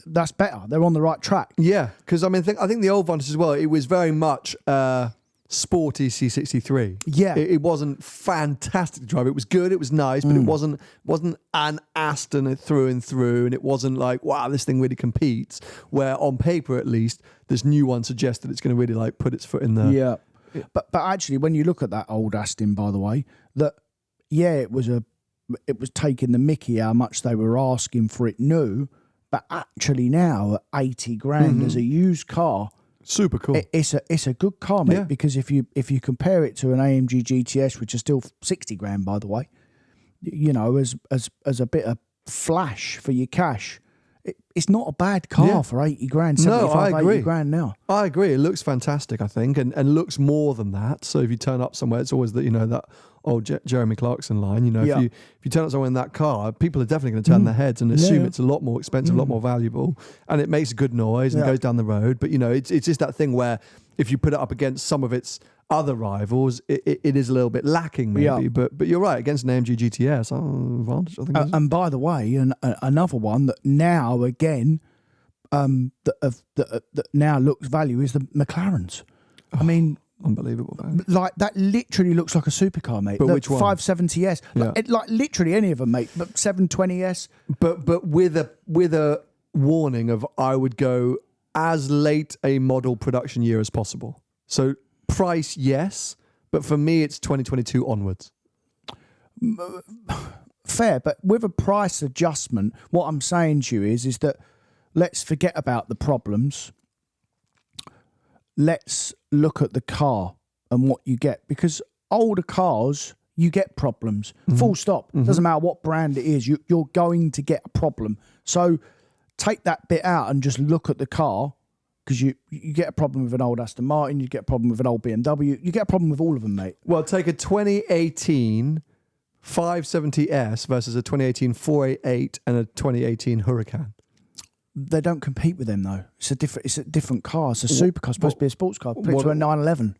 that's better. They're on the right track. Yeah, because I think the old Vantage as well, it was very much sporty C63. Yeah, it wasn't fantastic to drive. It was good, it was nice, but it wasn't an Aston through and through, and it wasn't like, wow, this thing really competes. Where on paper, at least, this new one suggests that it's going to really like put its foot in there. Yeah, but actually, when you look at that old Aston, by the way, it was taking the mickey how much they were asking for it new, but actually now at 80 grand as a used car. Super cool. It's a good car, mate, because if you compare it to an AMG GTS, which is still 60 grand, by the way, as a bit of flash for your cash, it's not a bad car for 80 grand, 75, 80 grand now. I agree. It looks fantastic, I think, and looks more than that. So if you turn up somewhere, it's always that, that old Jeremy Clarkson line, if you turn up somewhere in that car, people are definitely going to turn their heads and assume it's a lot more expensive, a lot more valuable, and it makes a good noise and goes down the road. But, it's just that thing where if you put it up against some of its other rivals, it is a little bit lacking maybe. But you're right, against an AMG GTS, Vantage, I think. And by the way, another one that now again that now looks value is the McLarens. I mean, unbelievable value. Like that literally looks like a supercar, mate. But which one? 570S, like literally any of them, mate. But 720S. But with a warning of, I would go as late a model production year as possible. So price, yes, but for me, it's 2022 onwards. Fair, but with a price adjustment, what I'm saying to you is that let's forget about the problems. Let's look at the car and what you get, because older cars, you get problems. Full stop. Doesn't matter what brand it is, you're going to get a problem. So take that bit out and just look at the car, because you get a problem with an old Aston Martin, you get a problem with an old BMW, you get a problem with all of them, mate. Well, take a 2018 570S versus a 2018 488 and a 2018 Huracan. They don't compete with them though. It's a different car. It's a supercar. It's supposed to be a sports car. Put it to a 911.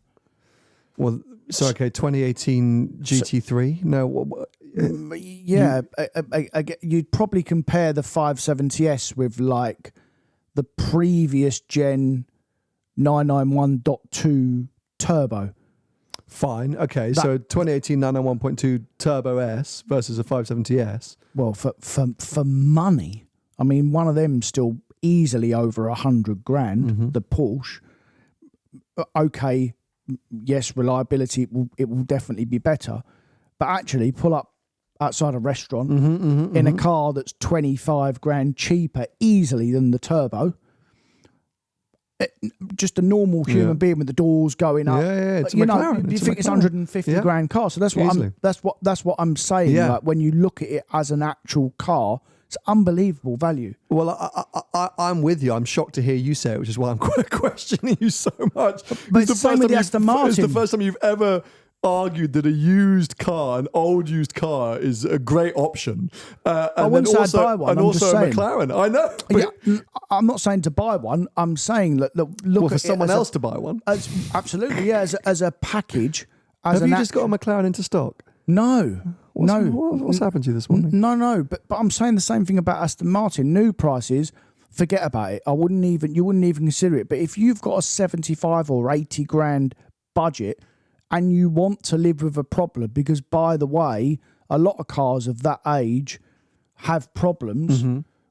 Well, so okay, 2018 GT3. You'd probably compare the 570S with like the previous gen 991.2 turbo. Fine. Okay, so 2018 991.2 Turbo S versus a 570S. Well, for money, I mean, one of them still easily over 100 grand. The Porsche. Okay, yes, reliability it will definitely be better, but actually pull up outside a restaurant in a car that's 25 grand cheaper easily than the turbo. Just a normal human being with the doors going up. It's a McLaren. You think it's 150 grand car. So that's what I'm saying. Yeah. Like when you look at it as an actual car, it's unbelievable value. Well, I'm with you. I'm shocked to hear you say it, which is why I'm questioning you so much. But it's the same with the Aston Martin. It's the first time you've ever argued that an old used car is a great option. I wouldn't say I'd buy one. And I'm also just a saying. McLaren. I know. But I'm not saying to buy one. I'm saying look for at someone else to buy one. Absolutely, yeah. As a package. Have you just got a McLaren into stock? No. What's happened to you this morning? No. But I'm saying the same thing about Aston Martin. New prices, forget about it. You wouldn't even consider it. But if you've got a 75 or 80 grand budget and you want to live with a problem, because by the way, a lot of cars of that age have problems,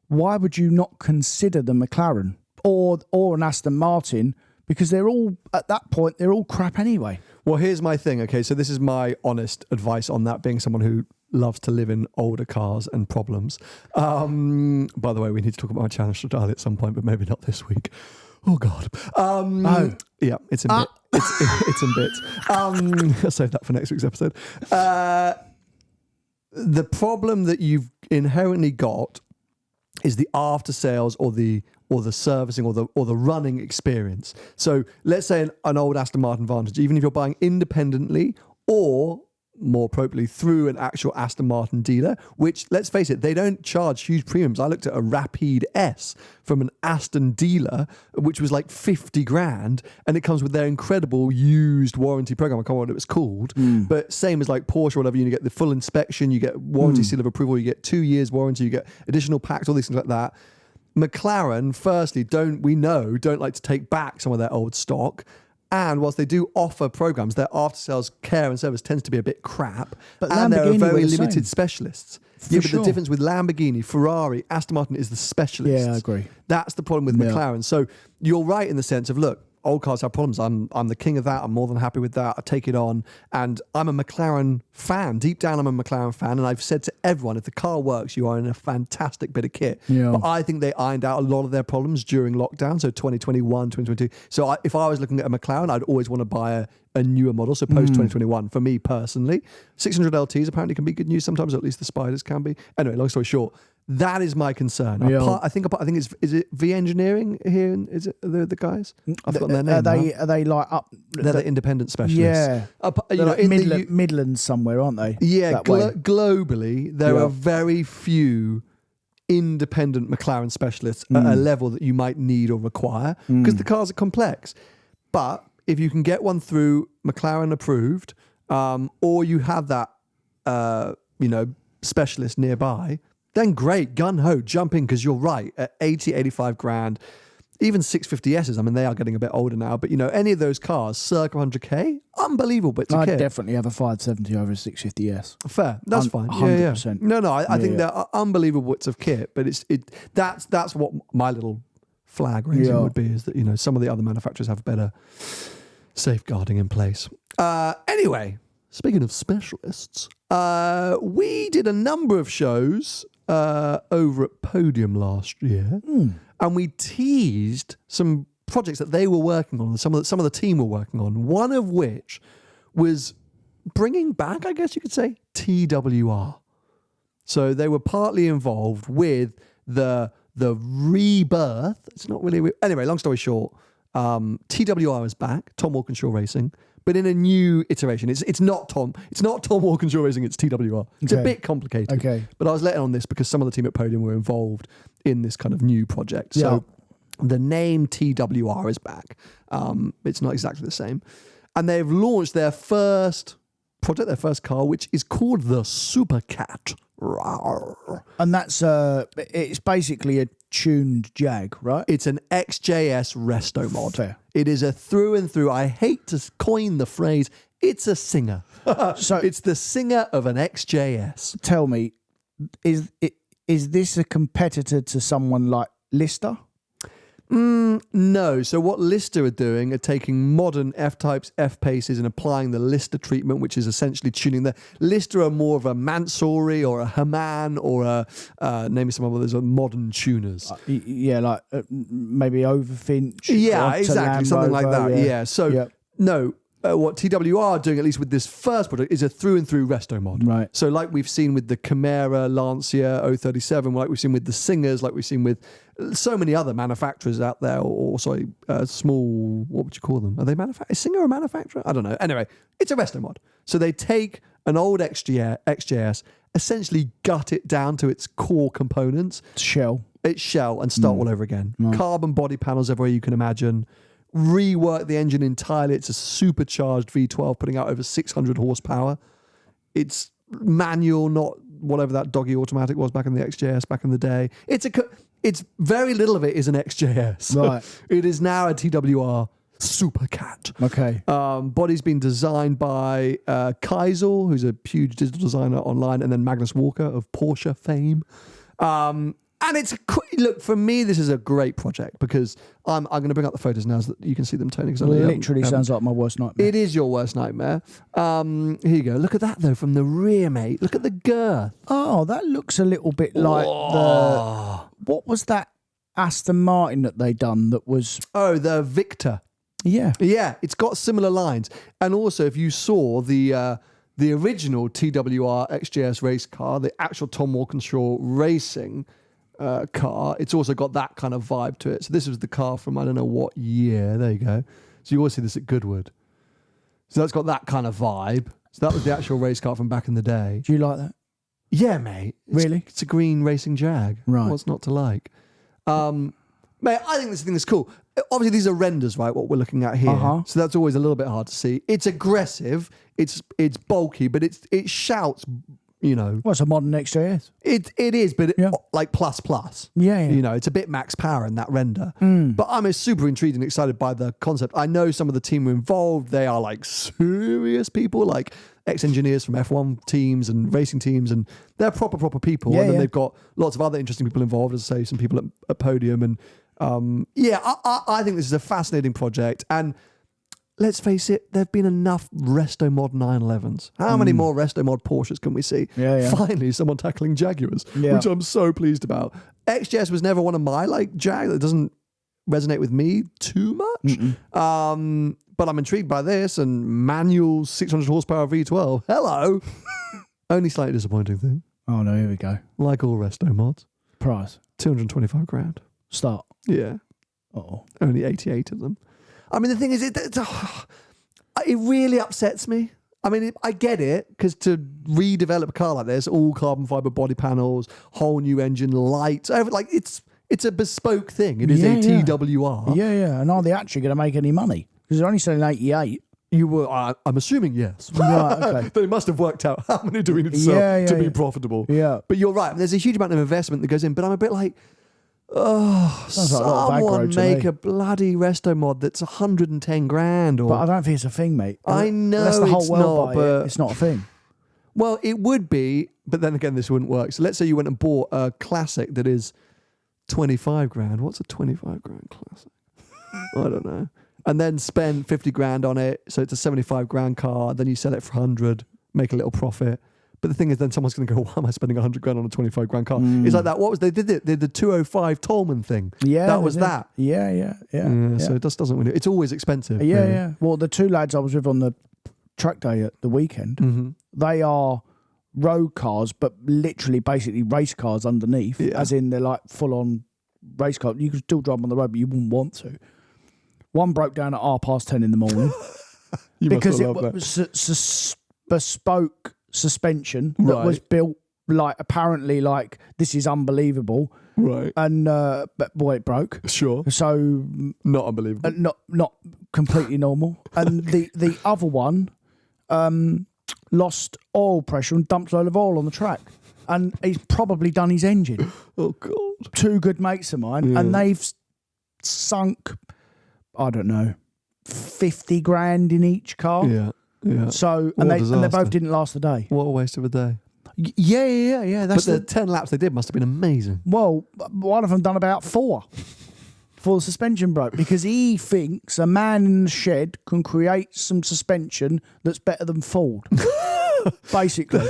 why would you not consider the McLaren or an Aston Martin? Because they're all, at that point, they're all crap anyway. Well, here's my thing, okay? So this is my honest advice on that, being someone who loves to live in older cars and problems. By the way, we need to talk about my challenge to dial at some point, but maybe not this week. Oh, God. Yeah, it's in bits. It's in bits. I'll save that for next week's episode. The problem that you've inherently got is the after sales or the servicing or the running experience. So let's say an old Aston Martin Vantage, even if you're buying independently or more appropriately through an actual Aston Martin dealer, which, let's face it, they don't charge huge premiums. I looked at a Rapide S from an Aston dealer, which was like 50 grand, and it comes with their incredible used warranty program. I can't remember what it was called, but same as like Porsche or whatever, you get the full inspection, you get warranty seal of approval, you get 2 years warranty, you get additional packs, all these things like that. McLaren, firstly, don't like to take back some of their old stock. And whilst they do offer programs, their after-sales care and service tends to be a bit crap. And they're very limited specialists. But the difference with Lamborghini, Ferrari, Aston Martin is the specialists. Yeah, I agree. That's the problem with McLaren. So you're right in the sense of, look, old cars have problems. I'm the king of that. I'm more than happy with that. I take it on. And I'm a McLaren fan. Deep down, I'm a McLaren fan. And I've said to everyone, if the car works, you are in a fantastic bit of kit. Yeah. But I think they ironed out a lot of their problems during lockdown. So 2021, 2022. So if I was looking at a McLaren, I'd always want to buy a newer model. So post 2021, for me personally. 600 LTs apparently can be good news sometimes, or at least the Spiders can be. Anyway, long story short, that is my concern. Yeah. I think is it V Engineering here? Is it the guys? I've forgotten their name. Are they like up? They're the independent specialists. Yeah, like Midlands somewhere, aren't they? Yeah, globally there are very few independent McLaren specialists at a level that you might need or require, because the cars are complex. But if you can get one through McLaren approved, or you have that specialist nearby, then great, gun-ho, jump in, because you're right, at 80, 85 grand, even 650Ss, I mean, they are getting a bit older now, but, any of those cars, circa 100k, unbelievable bits of kit. I'd definitely have a 570 over a 650S. Fair, that's fine. 100%. Yeah. No, I think they're unbelievable bits of kit, but that's what my little flag raising would be, is that, some of the other manufacturers have better safeguarding in place. Anyway, speaking of specialists, we did a number of shows over at Podium last year, and we teased some projects that they were working on, some of the team were working on, one of which was bringing back, I guess you could say, TWR. So they were partly involved with the rebirth. It's not really... Anyway, long story short, TWR is back, Tom Walkinshaw Racing, but in a new iteration. It's not Tom Walkinshaw Racing, it's TWR. It's a bit complicated. Okay. But I was letting on this because some of the team at Podium were involved in this kind of new project. So the name TWR is back. It's not exactly the same. And they've launched their first project, their first car, which is called the Supercat. And that's it's basically a tuned Jag, right? It's an XJS resto mod. Fair. It is a through and through. I hate to coin the phrase. It's a singer. So it's the singer of an XJS. Tell me, is this a competitor to someone like Lister? No. So what Lister are doing are taking modern F-types, F-paces and applying the Lister treatment, which is essentially tuning the... Lister are more of a Mansouri or a Haman or name me some of others, modern tuners. Like maybe Overfinch. Yeah, exactly. Something like that. Yeah. So, no... what TWR are doing, at least with this first product, is a through-and-through resto mod. Right. So like we've seen with the Chimera, Lancia, 037, like we've seen with the Singers, like we've seen with so many other manufacturers out there, or small, what would you call them? Are they a Singer or a manufacturer? I don't know. Anyway, it's a resto mod. So they take an old XJS, essentially gut it down to its core components. It's shell, and start all over again. Right. Carbon body panels everywhere you can imagine. Rework the engine entirely. It's a supercharged V12 putting out over 600 horsepower. It's manual, not whatever that doggy automatic was back in the XJS back in the day. It's very little of it is an XJS. Right. It is now a TWR Supercat. Okay. Body's been designed by Keisel, who's a huge digital designer online, and then Magnus Walker of Porsche fame. And it's look, for me, this is a great project because I'm going to bring up the photos now so that you can see them, Tony. Literally sounds like my worst nightmare. It is your worst nightmare. Here you go. Look at that though from the rear, mate. Look at the girth. Oh, that looks a little bit like what was that Aston Martin that they done that was? Oh, the Victor. Yeah. Yeah, it's got similar lines. And also, if you saw the original TWR XJS race car, the actual Tom Walkinshaw racing car, it's also got that kind of vibe to it. So this was the car from I don't know what year. There you go. So you always see this at Goodwood. So that's got that kind of vibe. So that was the actual race car from back in the day. Do you like that? Yeah, mate. Really? It's a green racing Jag. Right. What's not to like? Mate, I think this thing is cool. Obviously, these are renders, right? What we're looking at here. So that's always a little bit hard to see. It's aggressive. It's bulky, but it shouts. You know, well, it's a modern XJS. It is, but like plus. Yeah. You know, it's a bit max power in that render. But I'm super intrigued and excited by the concept. I know some of the team who are involved. They are like serious people, like ex-engineers from F1 teams and racing teams, and they're proper people. And then they've got lots of other interesting people involved, as I say, some people at Podium. And I think this is a fascinating project. And let's face it, there have been enough Resto Mod 911s. How many more Resto Mod Porsches can we see? Yeah. Finally, someone tackling Jaguars, which I'm so pleased about. XJS was never one of my Jag. That doesn't resonate with me too much. But I'm intrigued by this and manual 600 horsepower V12. Hello. Only slightly disappointing thing. Oh no, here we go. Like all Resto Mods. Price? 225 grand. Start. Yeah. Uh-oh. Only 88 of them. I mean, the thing is, it really upsets me. I mean, I get it, because to redevelop a car like this, all carbon fiber body panels, whole new engine, lights, like it's a bespoke thing. It is a TWR. Yeah. And are they actually going to make any money? Because they're only selling 88. You were, I'm assuming yes. Right, okay. They must have worked out how many do we need to sell to be profitable. Yeah. But you're right. There's a huge amount of investment that goes in, but I'm a bit like, someone make a bloody Resto Mod that's 110 grand. But I don't think it's a thing, mate. I know that's the whole it's world, not, but it's not a thing. Well, it would be, but then again, this wouldn't work. So let's say you went and bought a classic that is 25 grand. What's a 25 grand classic? I don't know. And then spend 50 grand on it, so it's a 75 grand car. Then you sell it for 100, make a little profit. But the thing is, then someone's going to go, why am I spending 100 grand on a 25 grand car? It's like that. What was they did the 205 Tolman thing? Yeah, that was that. Yeah. So it just doesn't win. It's always expensive. Yeah. Well, the two lads I was with on the track day at the weekend, they are road cars, but literally, basically race cars underneath, as in they're like full on race cars. You can still drive them on the road, but you wouldn't want to. One broke down at 10:30 in the morning because it was bespoke suspension that was built like apparently like this is unbelievable, right? And but boy, it broke. Sure. So not unbelievable. Not completely normal. And the other one lost oil pressure and dumped a load of oil on the track, and he's probably done his engine. Oh God! Two good mates of mine, and they've sunk, I don't know, 50 grand in each car. Yeah. So and they both didn't last the day. What a waste of a day. Yeah. But the 10 laps they did must have been amazing. Well, one of them done about 4. before the suspension broke because he thinks a man in the shed can create some suspension that's better than Ford. Basically.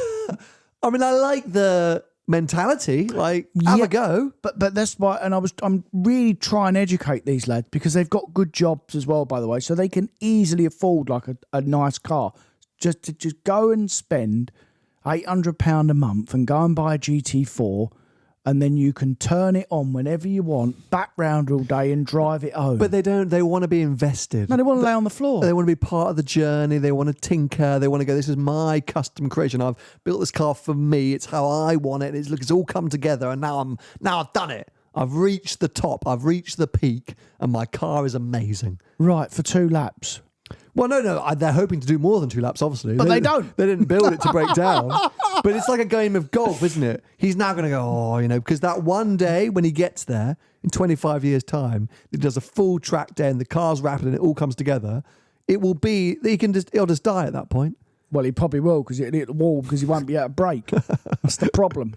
I mean, I like the mentality, like have a go. But that's why, and I'm really trying to educate these lads because they've got good jobs as well, by the way, so they can easily afford like a nice car. Just to go and spend £800 a month and go and buy a GT4, and then you can turn it on whenever you want, back round all day and drive it home. But they don't. They want to be invested. No, they want to lay on the floor. They want to be part of the journey. They want to tinker. They want to go, this is my custom creation. I've built this car for me. It's how I want it. It's all come together, and now I've done it. I've reached the top. I've reached the peak, and my car is amazing. Right, for 2 laps. Well, no. They're hoping to do more than 2 laps, obviously. But they don't. They didn't build it to break down. But it's like a game of golf, isn't it? He's now going to go, because that one day when he gets there, in 25 years' time, he does a full track day and the car's rapid and it all comes together, it will be, he'll just die at that point. Well, he probably will because he'll hit the wall because he won't be able to brake. That's the problem.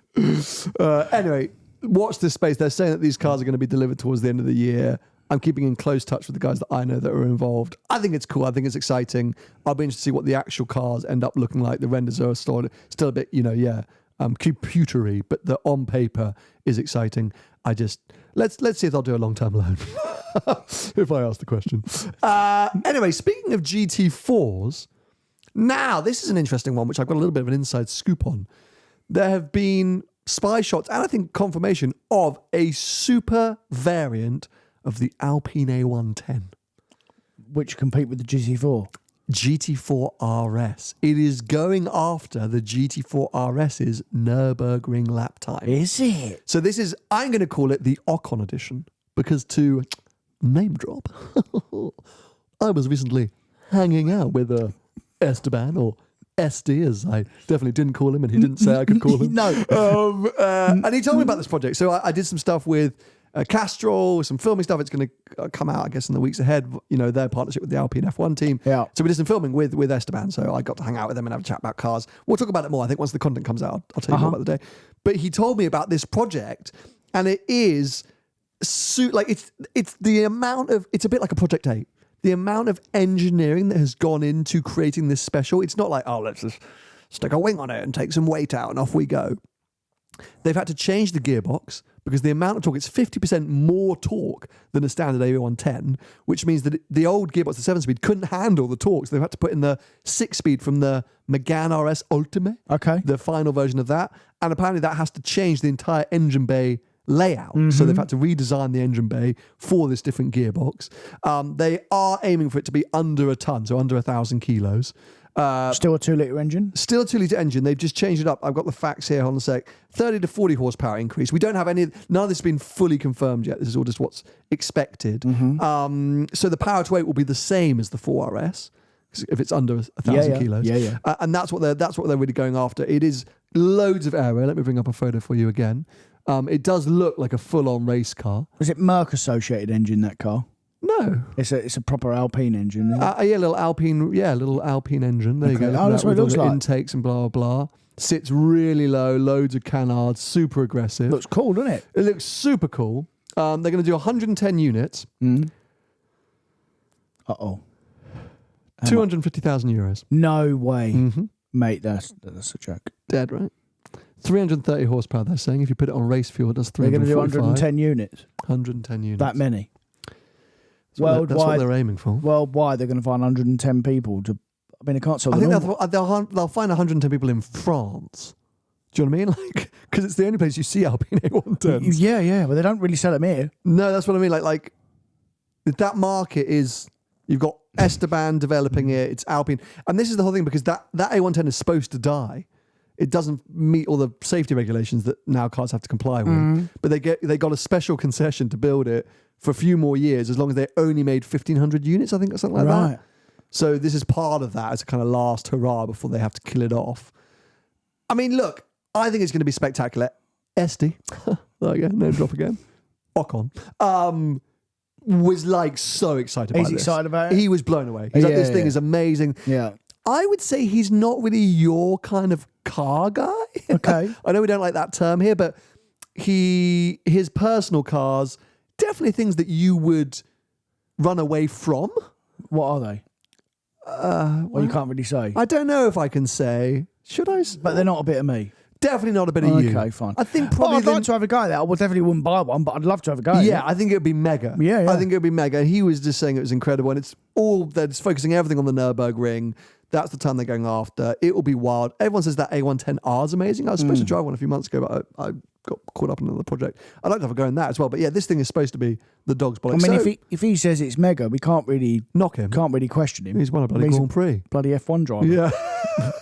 Anyway, watch this space. They're saying that these cars are going to be delivered towards the end of the year. I'm keeping in close touch with the guys that I know that are involved. I think it's cool. I think it's exciting. I'll be interested to see what the actual cars end up looking like. The renders are still a bit, computery, but the on paper is exciting. Let's see if they'll do a long-term loan. If I ask the question. Anyway, speaking of GT4s, now this is an interesting one, which I've got a little bit of an inside scoop on. There have been spy shots and I think confirmation of a super variant of the Alpine A110. Which compete with the GT4? GT4 RS. It is going after the GT4 RS's Nürburgring lap time. Is it? So I'm going to call it the Ocon edition, because to name drop, I was recently hanging out with Esteban, or SD, as I definitely didn't call him, and he didn't say I could call him. No. And he told me about this project. So I did some stuff with Castrol, some filming stuff. It's going to come out, I guess, in the weeks ahead. Their partnership with the Alpine F1 team. Yeah. So we did some filming with Esteban. So I got to hang out with them and have a chat about cars. We'll talk about it more. I think once the content comes out, I'll tell you more about the day. But he told me about this project, and it is it's the amount of, it's a bit like a Project 8. The amount of engineering that has gone into creating this special. It's not like, let's just stick a wing on it and take some weight out and off we go. They've had to change the gearbox because the amount of torque, it's 50% more torque than a standard A110, which means that the old gearbox, the 7-speed, couldn't handle the torque. So they've had to put in the 6-speed from the Megane RS Ultimate, the final version of that. And apparently that has to change the entire engine bay layout. Mm-hmm. So they've had to redesign the engine bay for this different gearbox. They are aiming for it to be under a ton, so under 1,000 kilos. Still a 2-litre engine? Still a 2-litre engine. They've just changed it up. I've got the facts here on a sec. 30 to 40 horsepower increase. We don't have none of this has been fully confirmed yet. This is all just what's expected. Mm-hmm. So the power to weight will be the same as the 4RS if it's under 1,000 kilos. Yeah. And that's what they're really going after. It is loads of aero. Let me bring up a photo for you again. It does look like a full-on race car. Was it Merc associated engine, that car? No. It's a proper Alpine engine, isn't it? Little Alpine engine. There you go. That's what it looks like. Intakes and blah, blah, blah. Sits really low, loads of canards, super aggressive. Looks cool, doesn't it? It looks super cool. They're going to do 110 units. Uh-oh. 250,000 euros. No way. Mm-hmm. Mate, that's a joke. Dead, right? 330 horsepower, they're saying. If you put it on race fuel, it does 345. They're going to do 110 units? 110 units. That many? That's what they're aiming for. Worldwide, they're going to find 110 people to... I mean, they can't sell I think they'll find 110 people in France. Do you know what I mean? Because it's the only place you see Alpine A110s. Yeah, but they don't really sell them here. No, that's what I mean. Like that market is... You've got Esteban developing it. It's Alpine. And this is the whole thing, because that A110 is supposed to die. It doesn't meet all the safety regulations that now cars have to comply with. But they got a special concession to build it for a few more years, as long as they only made 1,500 units, I think, or something like that. So this is part of that as a kind of last hurrah before they have to kill it off. I mean, look, I think it's going to be spectacular. SD, there you go, name drop again. Ocon. Was like so excited about this. He's excited about it? He was blown away. He's like, this thing is amazing. Yeah. I would say he's not really your kind of car guy. Okay. I know we don't like that term here, but his personal cars definitely things that you would run away from. What are they? Well, you can't really say. I don't know if I can say. Should I? But they're not a bit of me. Definitely not a bit of you. Okay, fine. I think probably. I'd like to have a go at that. I definitely wouldn't buy one, but I'd love to have a go at it. Yeah, I think it would be mega. Yeah. I think it would be mega. He was just saying it was incredible, and they're just focusing everything on the Nürburgring. That's the time they're going after. It will be wild. Everyone says that A110R is amazing. I was supposed to drive one a few months ago, but I got caught up in another project. I'd like to have a go in that as well. But yeah, this thing is supposed to be the dog's bollocks. I mean, if he says it's mega, we can't really knock him. Can't really question him. He's won a bloody Grand Prix. Bloody F1 driver. Yeah.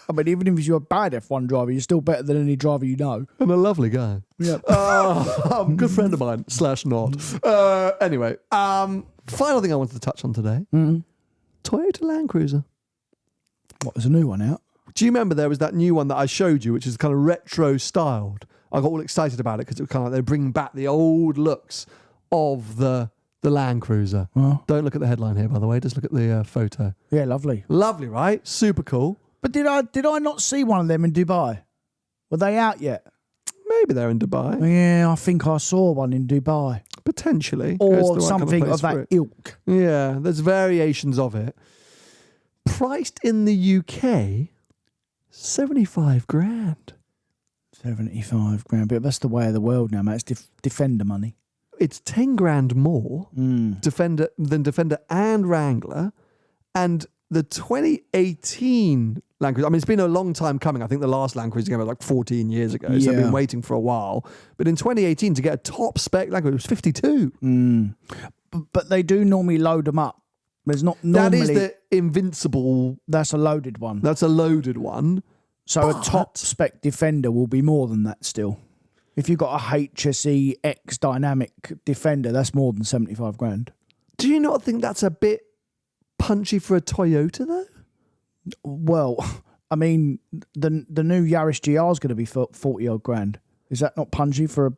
I mean, even if you're a bad F1 driver, you're still better than any driver you know. And a lovely guy. Yeah. Good friend of mine, /not. Anyway, final thing I wanted to touch on today. Toyota Land Cruiser. What, there's a new one out? Do you remember there was that new one that I showed you, which is kind of retro styled? I got all excited about it because it was kind of like they're bringing back the old looks of the Land Cruiser. Well, don't look at the headline here, by the way. Just look at the photo. Yeah, lovely. Lovely, right? Super cool. But did I not see one of them in Dubai? Were they out yet? Maybe they're in Dubai. Yeah, I think I saw one in Dubai. Potentially. Or something of that ilk. Yeah, there's variations of it. Priced in the UK, 75 grand. 75 grand. But that's the way of the world now, mate. It's Defender money. It's 10 grand more Defender and Wrangler. And the 2018 Land Cruiser, I mean, it's been a long time coming. I think the last Land Cruiser came out like 14 years ago. So I've been waiting for a while. But in 2018, to get a top spec Land Cruiser, it was 52. But they do normally load them up. There's not normally... That is the Invincible... That's a loaded one. That's a loaded one. So a top spec Defender will be more than that still. If you've got a HSE X Dynamic Defender, that's more than 75 grand. Do you not think that's a bit punchy for a Toyota, though? Well, I mean, the new Yaris GR is going to be 40-odd grand. Is that not punchy for a...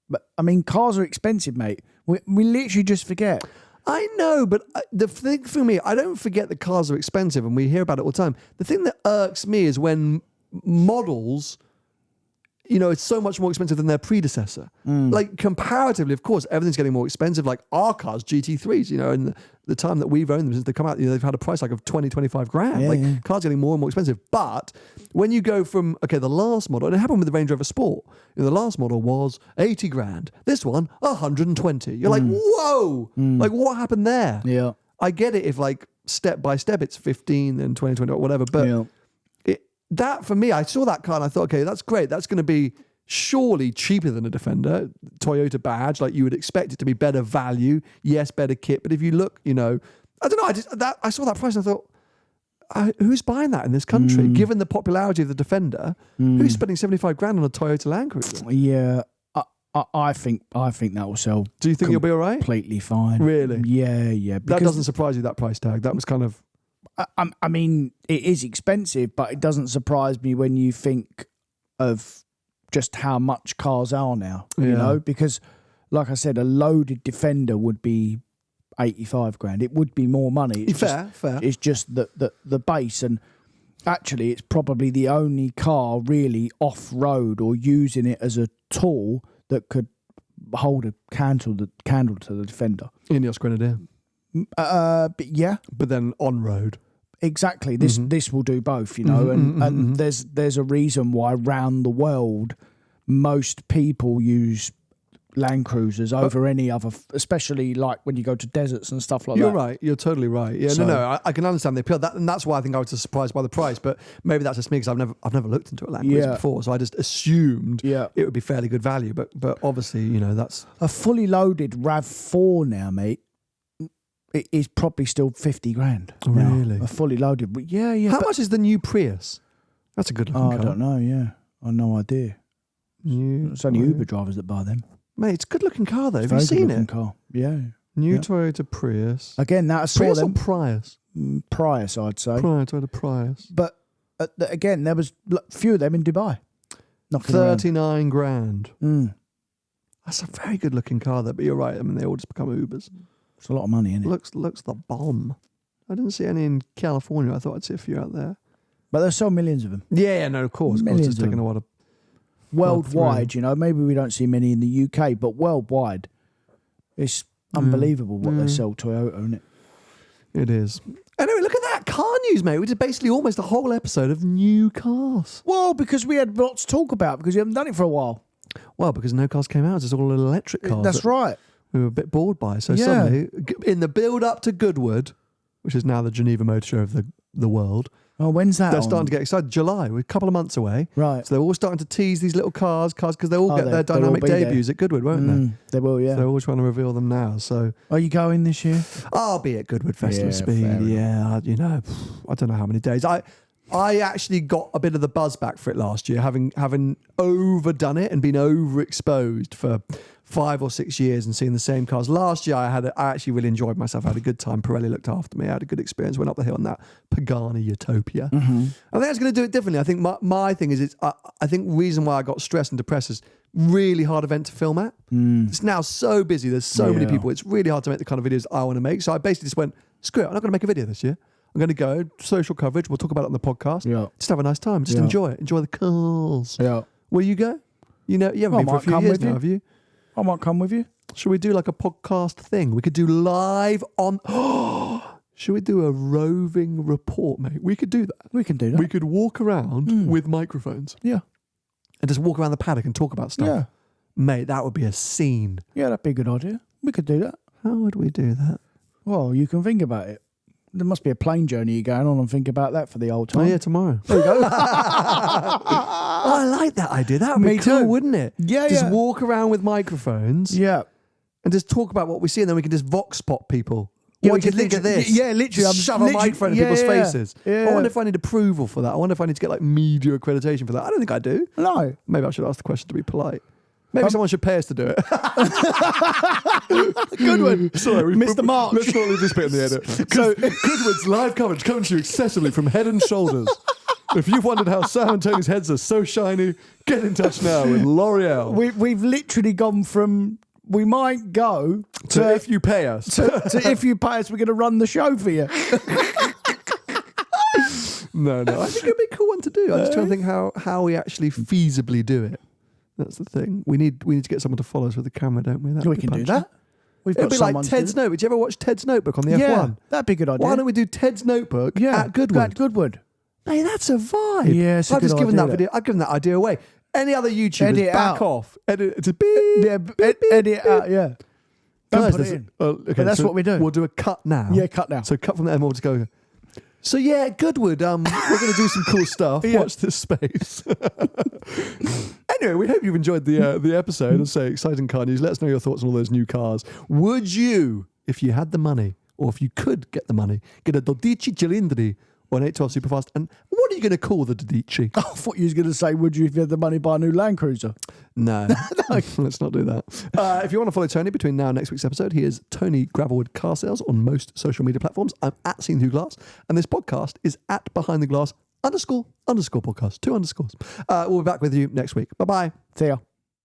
But, I mean, cars are expensive, mate. We literally just forget. I know, but the thing for me, I don't forget that cars are expensive, and we hear about it all the time. The thing that irks me is when models... it's so much more expensive than their predecessor. Like, comparatively, of course, everything's getting more expensive. Like, our cars, GT3s, in the time that we've owned them since they come out, they've had a price like of 20, 25 grand. Cars getting more and more expensive. But when you go from, the last model, and it happened with the Range Rover Sport, the last model was 80 grand. This one, 120. You're like, whoa! Like, what happened there? Yeah. I get it if, step by step, it's 15, then 20, 20, or whatever, but... Yeah. That, for me, I saw that car and I thought, okay, that's great. That's going to be surely cheaper than a Defender. Toyota badge, like you would expect it to be better value. Yes, better kit. But if you look, I don't know. I saw that price and I thought, who's buying that in this country? Given the popularity of the Defender, who's spending 75 grand on a Toyota Land Cruiser? Yeah, I think that will sell. Do you think you'll be all right? Completely fine. Really? Yeah. That doesn't surprise you, that price tag. That was kind of... I mean, it is expensive, but it doesn't surprise me when you think of just how much cars are now, because, like I said, a loaded Defender would be 85 grand. It would be more money. It's fair. It's just the base, and actually it's probably the only car really off-road or using it as a tool that could hold a candle to the Defender. Ineos Grenadier. But yeah. But then on-road. Exactly. This will do both, and there's a reason why around the world most people use Land Cruisers over any other, especially like when you go to deserts and stuff like that. You're right. You're totally right. Yeah, no, I can understand the appeal. And that's why I think I was surprised by the price. But maybe that's just me because I've never looked into a Land Cruiser before, so I just assumed it would be fairly good value. But obviously, that's a fully loaded RAV4 now, mate. It is probably still 50 grand. Really? A fully loaded. But yeah. How much is the new Prius? That's a good looking car. I don't know, yeah. I have no idea. It's only Uber drivers that buy them. Mate, it's a good looking car though. Have you seen it? Car. Yeah. New Toyota Prius. Again, that's Prius or Prius? Prius, I'd say. Toyota Prius. But again, there was a few of them in Dubai. 39 grand. That's a very good looking car though, but you're right. I mean, they all just become Ubers. It's a lot of money, isn't it? Looks the bomb. I didn't see any in California. I thought I'd see a few out there. But there's so millions of them. Yeah, no, of course. Millions it's taking a while to... Worldwide, maybe we don't see many in the UK, but worldwide, It's unbelievable what they sell Toyota, isn't it? It is. Anyway, look at that car news, mate. We did basically almost a whole episode of new cars. Well, because we had lots to talk about because we haven't done it for a while. Well, because no cars came out. It's just all electric cars. That's right. We were a bit bored by. So suddenly, in the build-up to Goodwood, which is now the Geneva Motor Show of the world. Oh, when's that? They're starting to get excited. July. We're a couple of months away. Right. So they're all starting to tease these little cars because they'll all get their dynamic debuts at Goodwood, won't they? They will, yeah. So they're all trying to reveal them now. So are you going this year? I'll be at Goodwood Festival Speed. Yeah, I don't know how many days. I actually got a bit of the buzz back for it last year, having overdone it and been overexposed for 5 or 6 years and seeing the same cars. Last year, I actually really enjoyed myself. I had a good time. Pirelli looked after me. I had a good experience. Went up the hill on that Pagani Utopia. I think I was going to do it differently. I think my thing is, I think reason why I got stressed and depressed is really hard event to film at. It's now so busy. There's so many people. It's really hard to make the kind of videos I want to make. So I basically just went, screw it. I'm not going to make a video this year. I'm going to go social coverage. We'll talk about it on the podcast. Yeah. Just have a nice time. Just enjoy it. Enjoy the cars. Yeah. Will you go? You haven't been for a few years now, have you? I might come with you. Should we do like a podcast thing? We could do live on... Should we do a roving report, mate? We could do that. We can do that. We could walk around with microphones. Yeah. And just walk around the paddock and talk about stuff. Yeah. Mate, that would be a scene. Yeah, that'd be a good idea. We could do that. How would we do that? Well, you can think about it. There must be a plane journey you're going on and think about that for the old time. Oh, yeah, tomorrow. There you go. I like that idea. That would be cool, wouldn't it? Yeah, just walk around with microphones. Yeah. And just talk about what we see, and then we can just vox pop people. Yeah, what do you think of this? Yeah, literally. Just shove a microphone in people's faces. Yeah. I wonder if I need approval for that. I wonder if I need to get like media accreditation for that. I don't think I do. No. Maybe I should ask the question to be polite. Maybe someone should pay us to do it. Good one. Sorry, Mr. March. Let's not leave this bit in the edit. So Goodwood's live coverage comes to you accessibly from Head and Shoulders. If you've wondered how Sam and Tony's heads are so shiny, get in touch now with L'Oreal. We've literally gone from we might go to if you pay us. to if you pay us, we're going to run the show for you. No. I think it'd be a cool one to do. I'm just trying to think how we actually feasibly do it. That's the thing. We need to get someone to follow us with the camera, don't we? We can do that. It'd be like Ted's Notebook. Did you ever watch Ted's Notebook on the F1? Yeah, that'd be a good idea. Why don't we do Ted's Notebook at Goodwood? At Goodwood. Hey, that's a vibe. Yeah, I've just given that video. I've given that idea away. Any other YouTubers, back off. Edit it to beep. Yeah, edit it out. Yeah. Don't put it in. Okay, but that's what we do. We'll do a cut now. Yeah, cut now. So cut from there and we'll just go. So yeah, Goodwood, we're going to do some cool stuff. Watch this space. Anyway, we hope you've enjoyed the episode and say exciting car news. Let us know your thoughts on all those new cars. Would you, if you had the money, or if you could get the money, get a 12 Cilindri or an 812 Superfast? And what are you going to call the 12? I thought you was going to say, would you if you had the money buy a new Landcruiser? No. Let's not do that. If you want to follow Tony between now and next week's episode, he is Tony Gravelwood Car Sales on most social media platforms. I'm at Seen Through Glass, and this podcast is at Behind the Glass __ podcast. 2 underscores. We'll be back with you next week. Bye-bye. See ya.